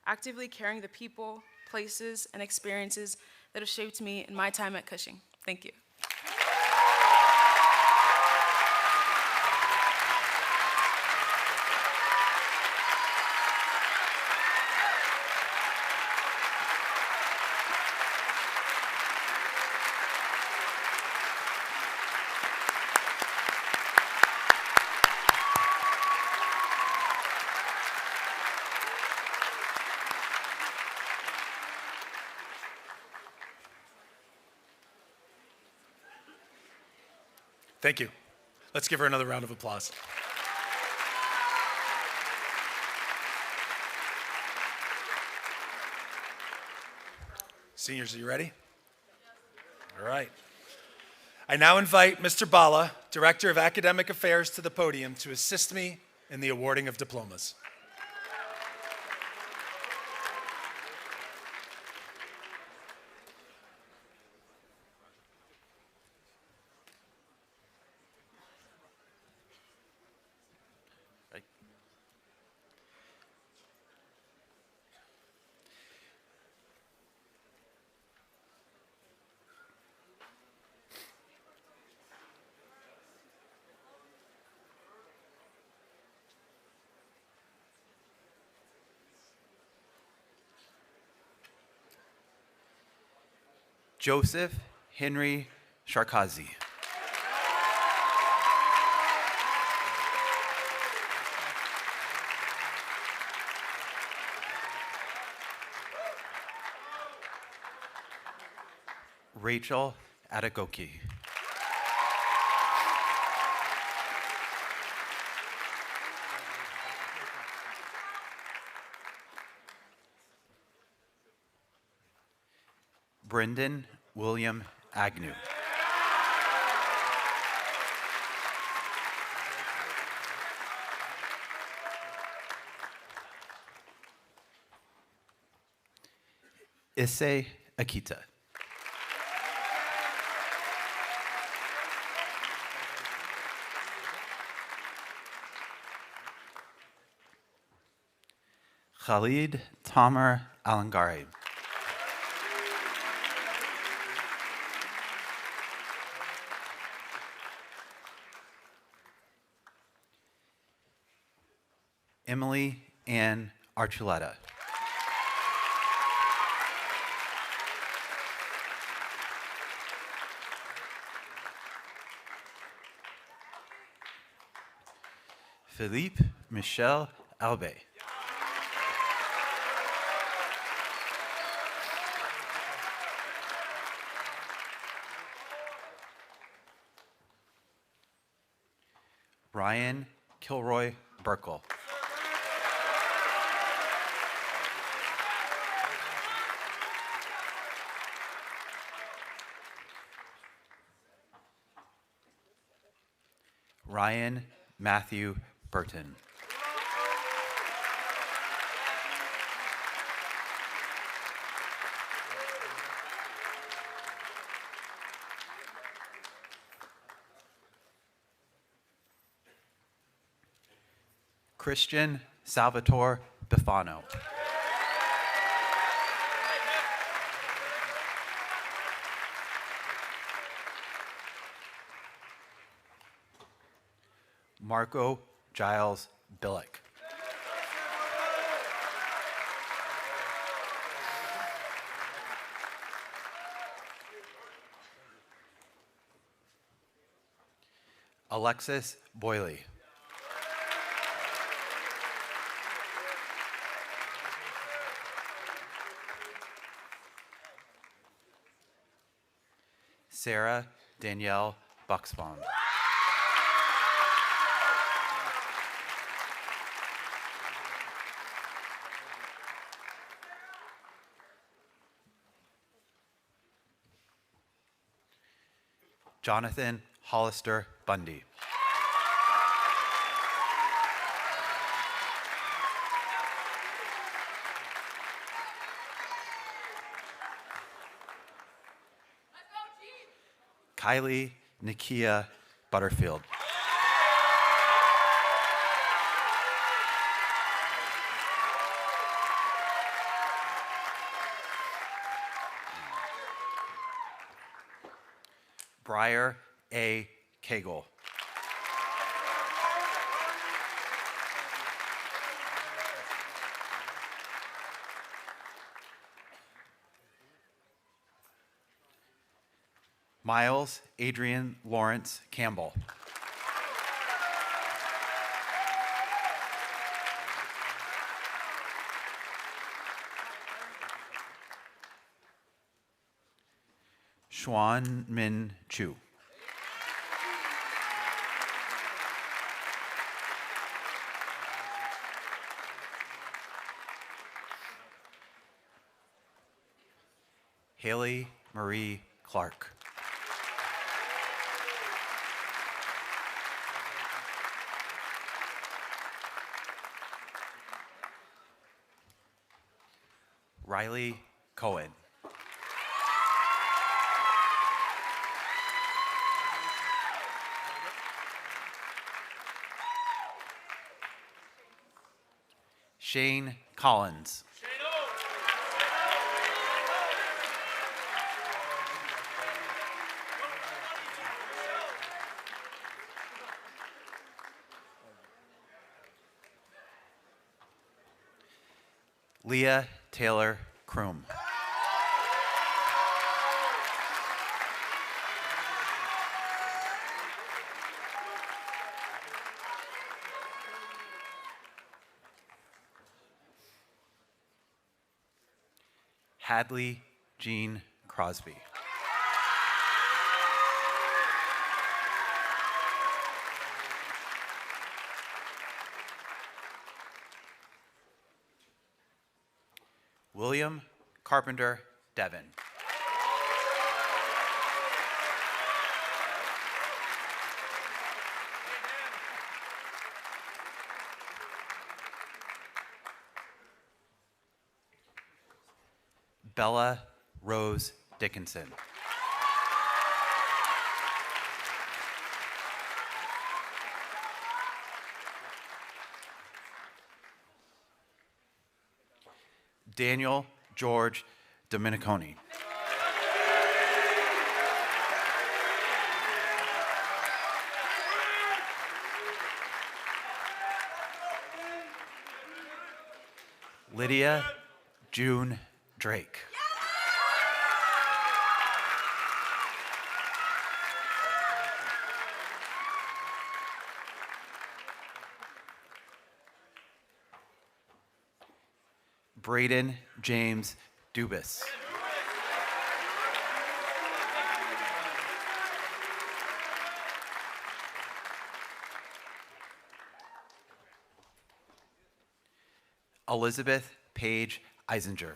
actively carrying the people, places, and experiences that have shaped me in my time at Cushing. Thank you. Thank you. Let's give her another round of applause. Seniors, are you ready? All right. I now invite Mr. Bala, Director of Academic Affairs, to the podium to assist me in the awarding of diplomas. Joseph Henry Sharkazi. Rachel Adegoke. Brendan William Agnew. Issei Akita. Khalid Tamer Alangari. Emily Ann Archuleta. Philippe Michel Albe. Ryan Kilroy Burkle. Ryan Matthew Burton. Christian Salvatore Bifano. Marco Giles Billick. Alexis Boyley. Sarah Danielle Buxbaum. Jonathan Hollister Bundy. Kylie Nikia Butterfield. Briar A. Cagle. Miles Adrian Lawrence Campbell. Xuan Min Chu. Haley Marie Clark. Riley Cohen. Shane Collins. Leah Taylor Kroom. Hadley Jean Crosby. William Carpenter Devon. Bella Rose Dickinson. Daniel George Dominiconi. Lydia June Drake. Braden James Dubas. Elizabeth Paige Eisinger.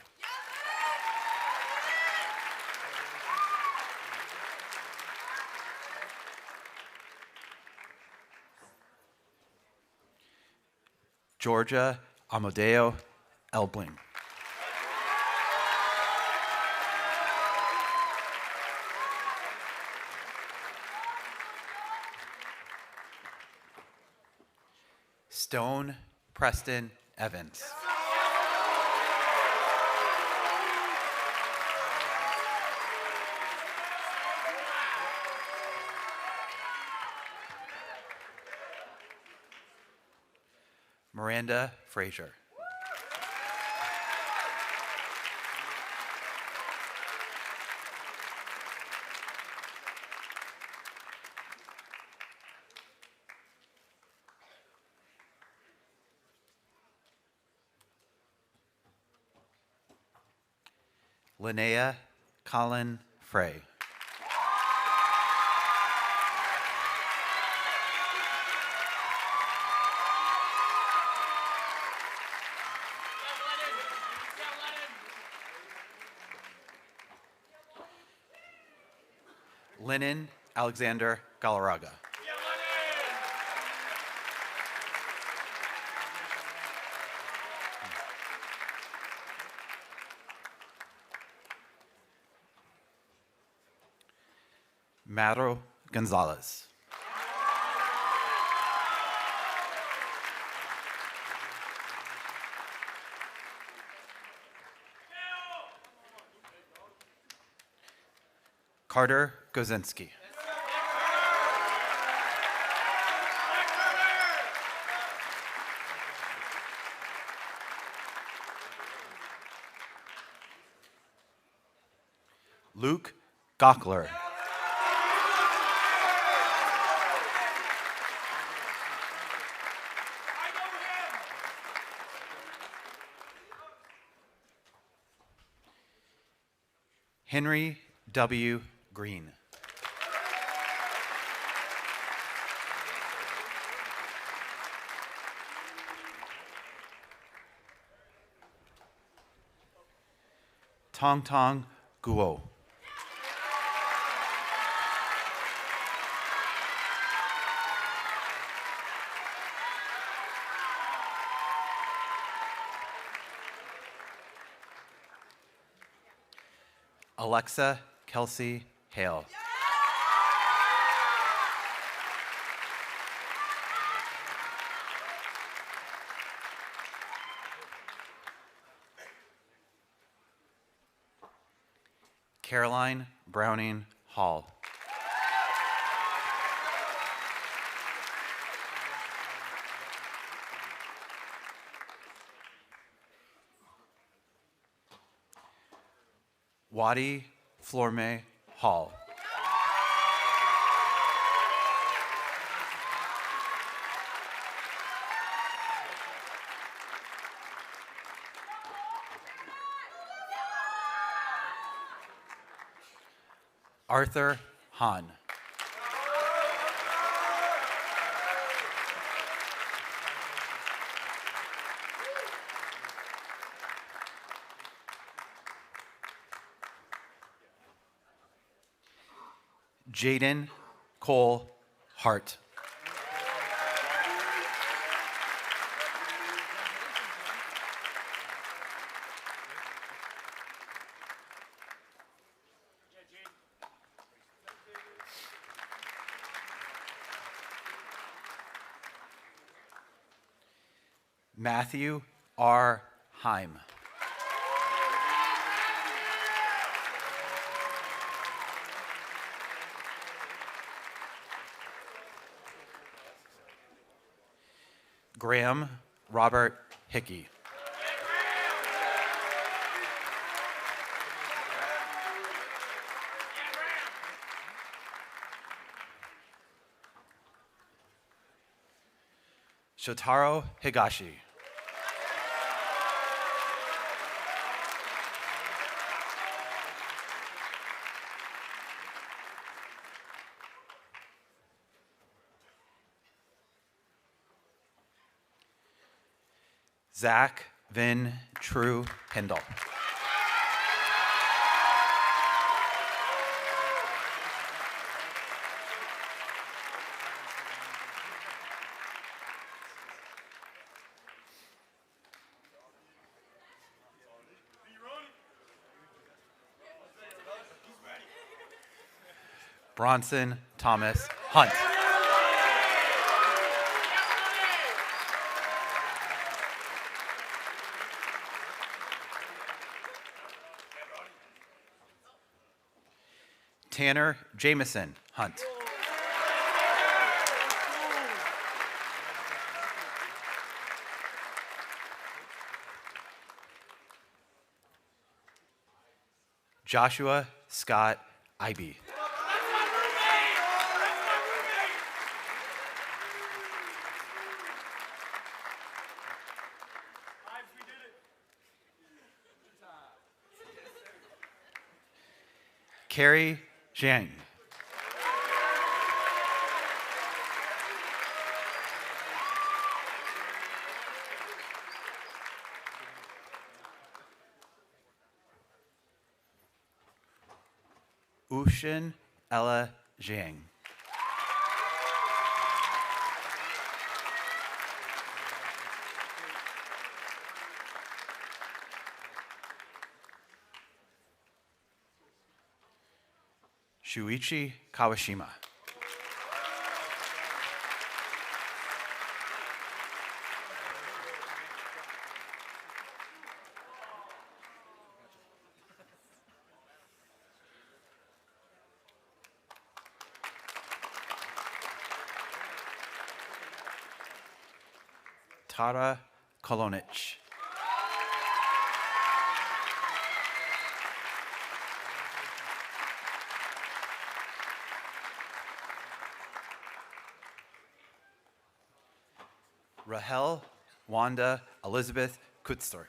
Georgia Amadeo Elbling. Stone Preston Evans. Miranda Frazier. Linnea Colin Frey. Lennon Alexander Galarraga. Maro Gonzalez. Carter Gozinski. Luke Gockler. Henry W. Green. Tong Tong Guo. Alexa Kelsey Hale. Caroline Browning Hall. Wadi Florme Hall. Arthur Hahn. Jaden Cole Hart. Matthew R. Heim. Graham Robert Hickey. Shotaro Higashi. Zach Vin True Hindle. Bronson Thomas Hunt. Tanner Jameson Hunt. Joshua Scott Ibe. Carrie Zhang. Ushin Ella Zhang. Shuichi Kawashima. Tara Kolonich. Rahel Wanda Elizabeth Kutzler.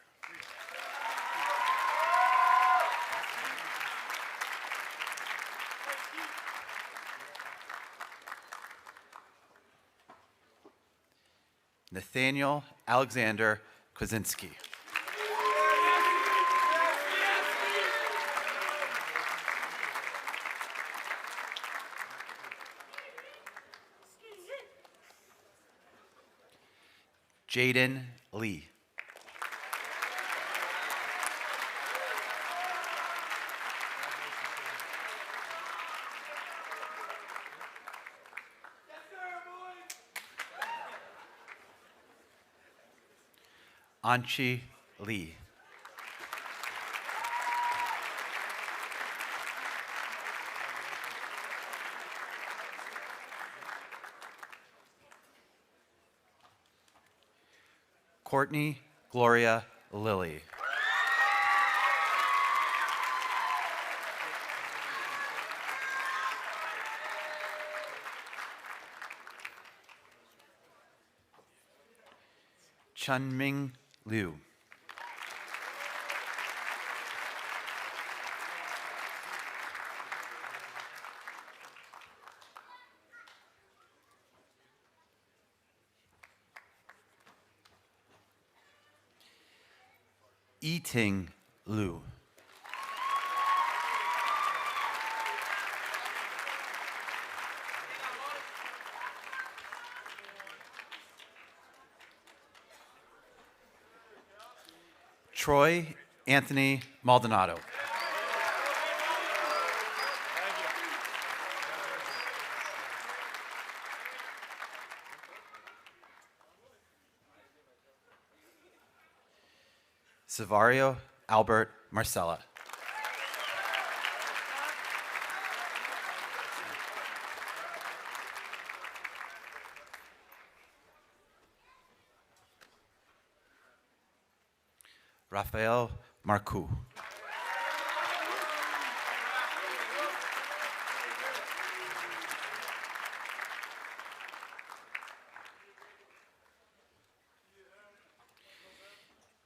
Nathaniel Alexander Kwasinski. Jaden Lee. Anchi Lee. Courtney Gloria Lilly. Chunming Liu. Yiting Liu. Troy Anthony Maldonado. Savario Albert Marcella. Rafael Marcoux.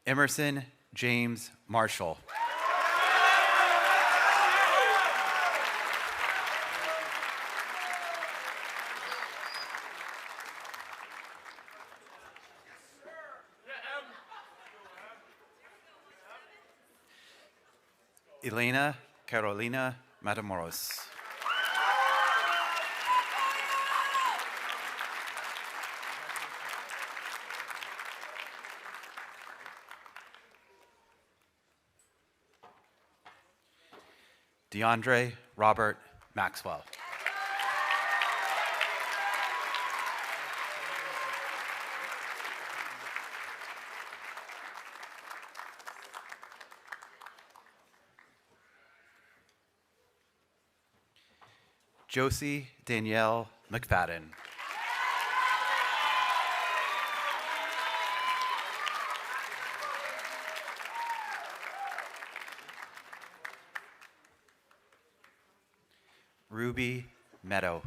Emerson James Marshall. Elena Carolina Matamoros. DeAndre Robert Maxwell. Josie Danielle McFadden. Ruby Meadow.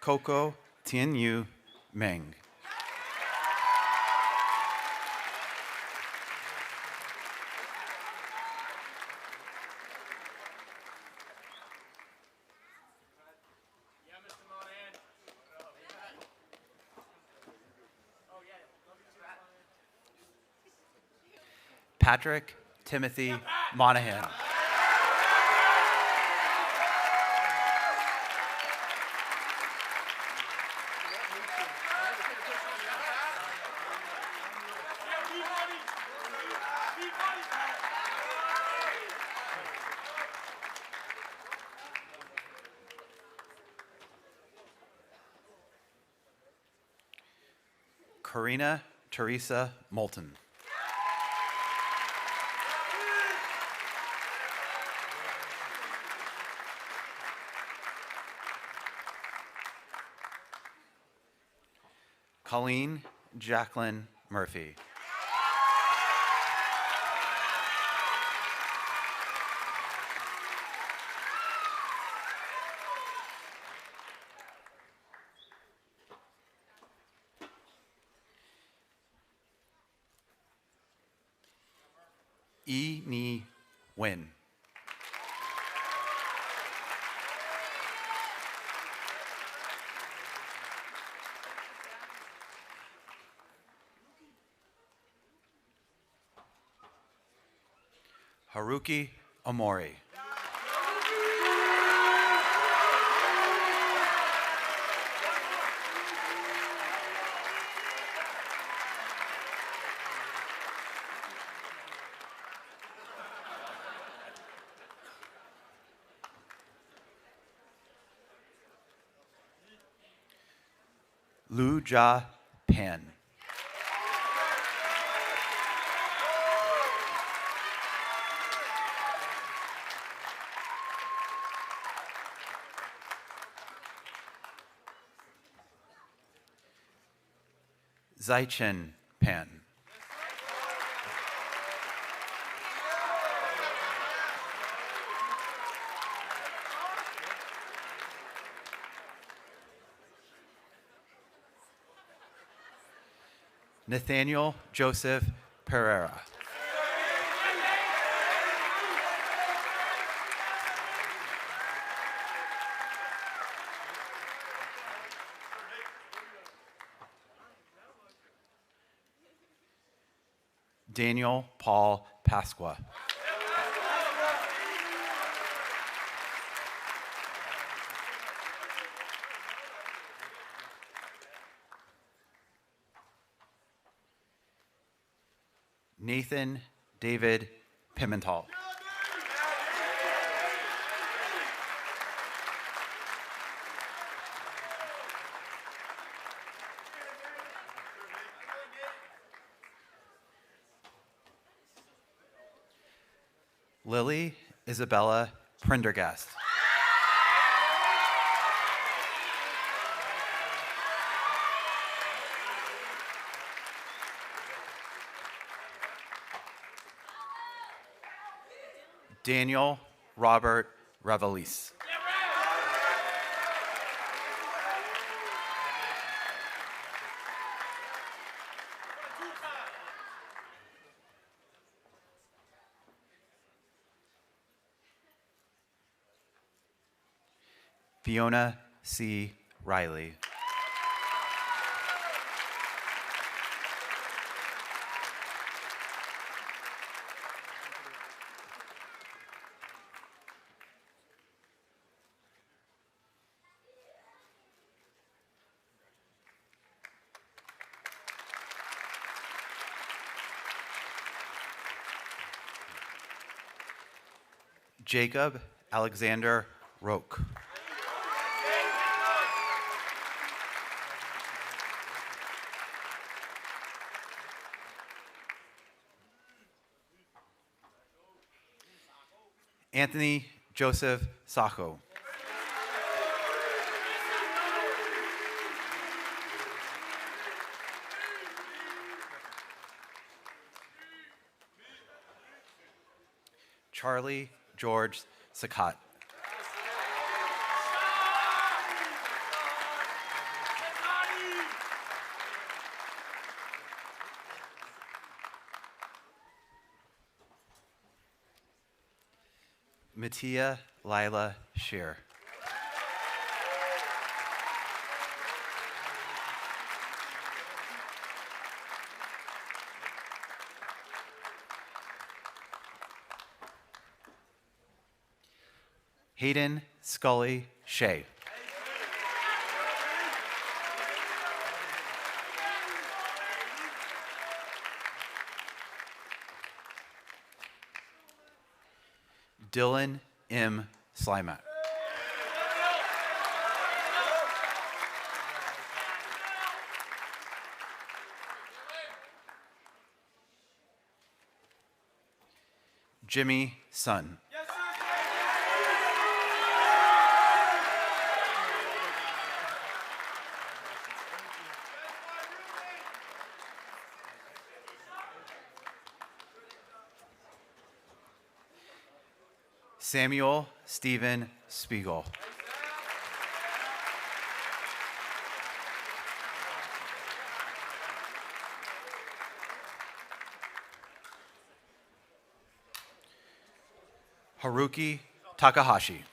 Coco Tianyu Meng. Patrick Timothy Monahan. Karina Teresa Moulton. Colleen Jacqueline Murphy. Ni Wen. Haruki Omori. Lu Jia Pan. Zaichen Pan. Nathaniel Joseph Pereira. Daniel Paul Pasqua. Nathan David Pimental. Lily Isabella Prendergast. Daniel Robert Revelis. Fiona C. Riley. Jacob Alexander Roque. Anthony Joseph Sacco. Charlie George Sakat. Mattia Lila Shear. Hayden Scully Shea. Dylan M. Slimat. Jimmy Sun. Samuel Stephen Spiegel. Haruki Takahashi.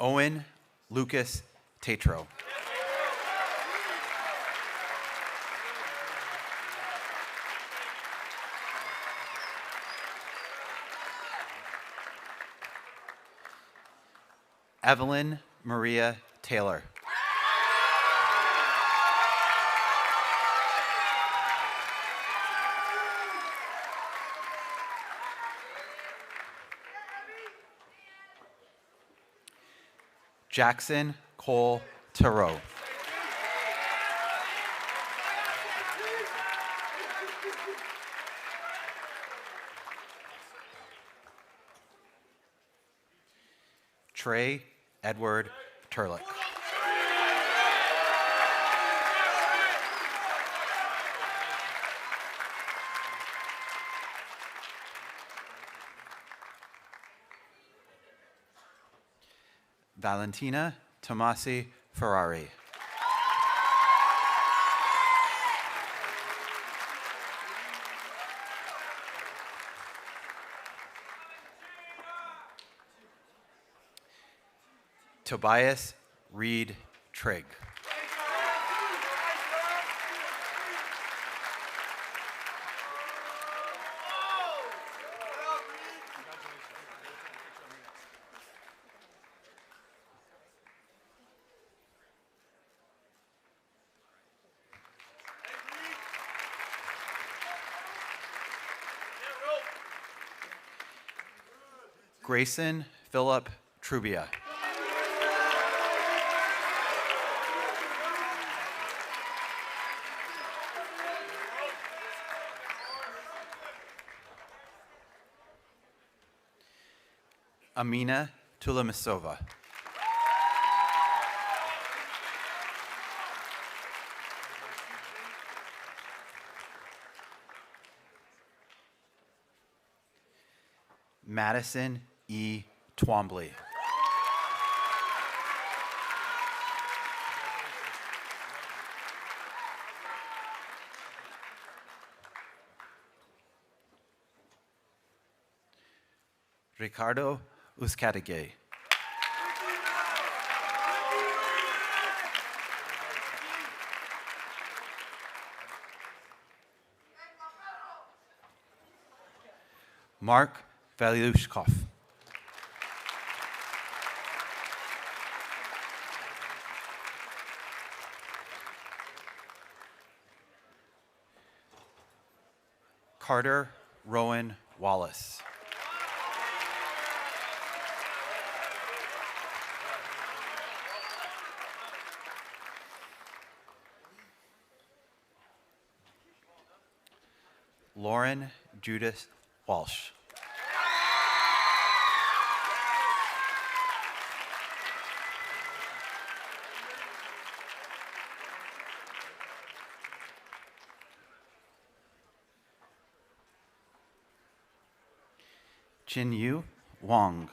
Owen Lucas Tatro. Evelyn Maria Taylor. Jackson Cole Tarot. Trey Edward Turlick. Valentina Tomasi Ferrari. Tobias Reed Trigg. Grayson Philip Trubia. Amina Tulamisova. Madison E. Twombly. Ricardo Uzcategui. Mark Valyushkov. Carter Rowan Wallace. Lauren Judith Walsh. Chin Yu Wong.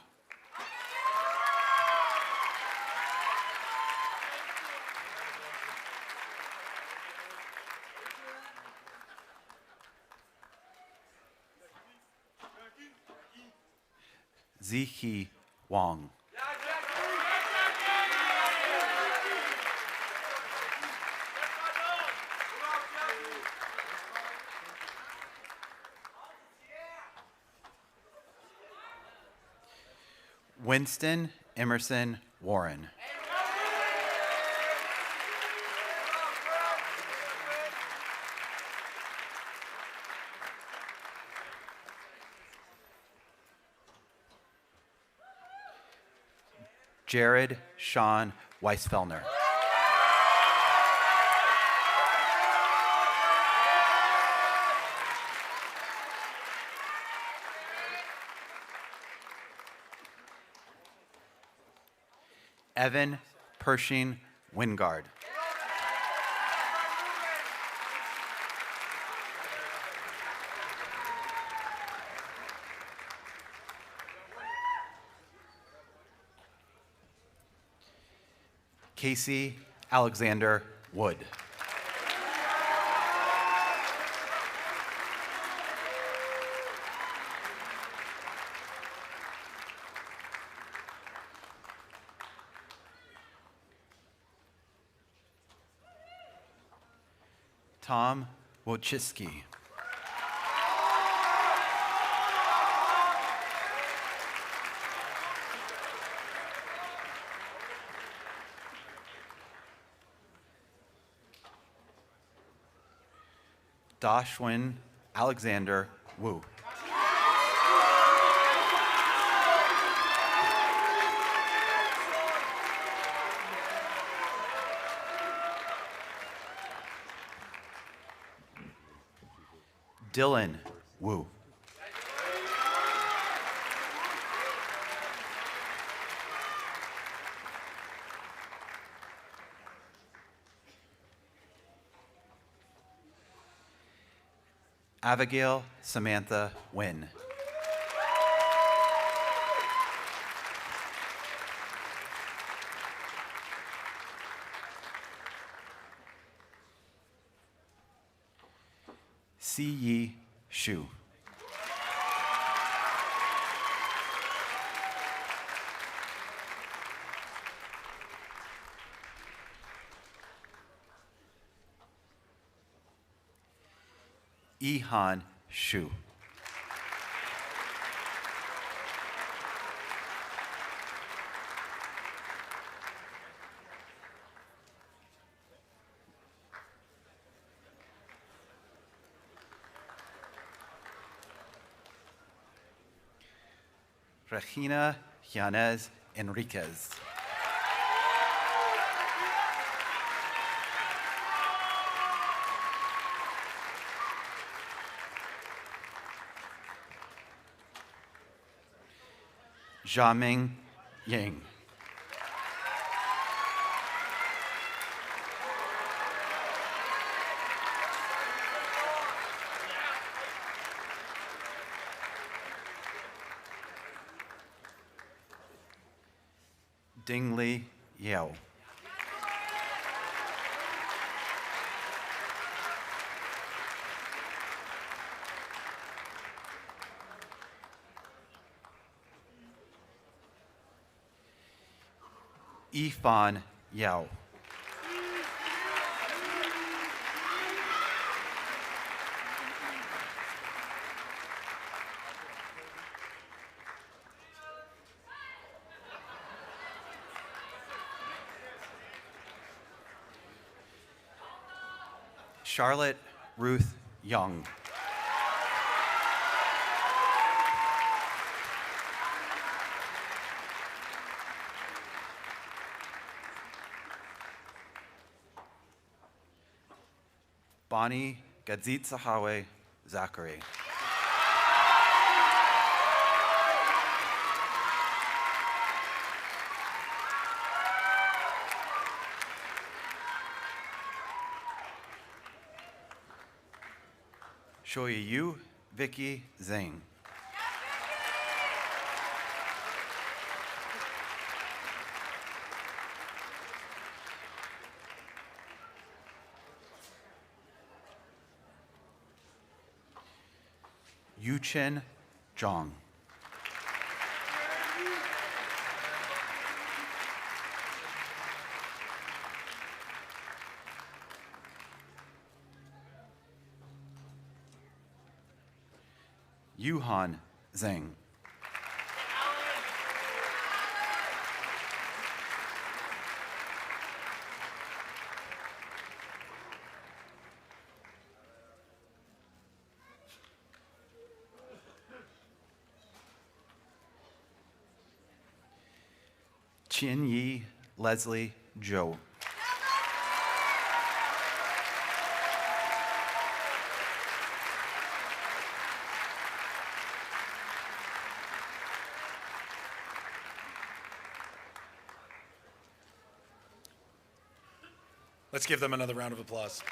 Zihi Wang. Winston Emerson Warren. Jared Sean Weisfellner. Evan Pershing Wingard. Casey Alexander Wood. Tom Wojcicki. Dashwin Alexander Wu. Dylan Wu. Abigail Samantha Wynn. Si Yi Shu. Ihan Shu. Regina Yanez Enriquez. Jiaming Yang. Dingli Yao. Ifan Yao. Charlotte Ruth Young. Bonnie Gadzitsahawe Zachary. Shoya Yu Vicky Zhang. Yuchen Zhang. Yuhan Zhang. Chin Yi Leslie Zhou. Let's give them another round of applause.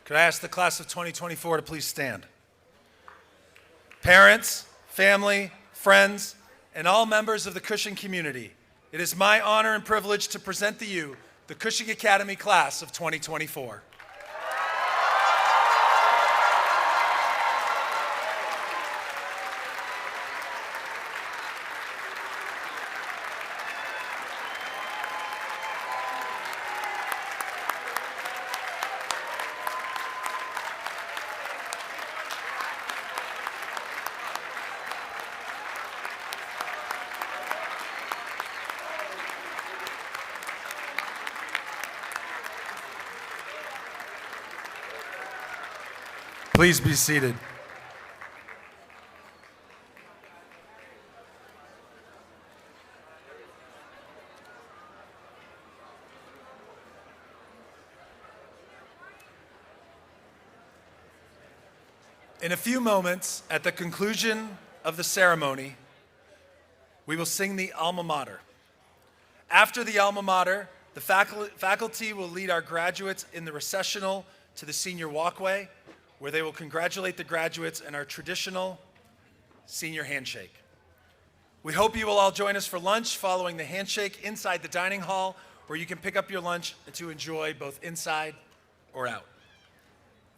Could I ask the class of 2024 to please stand? Parents, family, friends, and all members of the Cushing community, it is my honor and privilege to present to you the Cushing Academy class of 2024. Please be seated. In a few moments, at the conclusion of the ceremony, we will sing the alma mater. After the alma mater, the faculty will lead our graduates in the recessional to the senior walkway, where they will congratulate the graduates in our traditional senior handshake. We hope you will all join us for lunch following the handshake inside the dining hall, where you can pick up your lunch to enjoy both inside or out.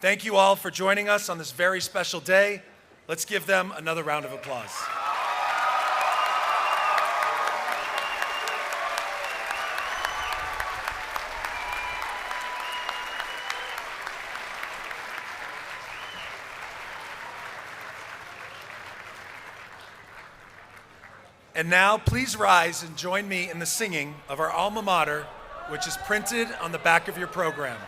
Thank you all for joining us on this very special day. Let's give them another round of applause. And now, please rise and join me in the singing of our alma mater, which is printed on the back of your program.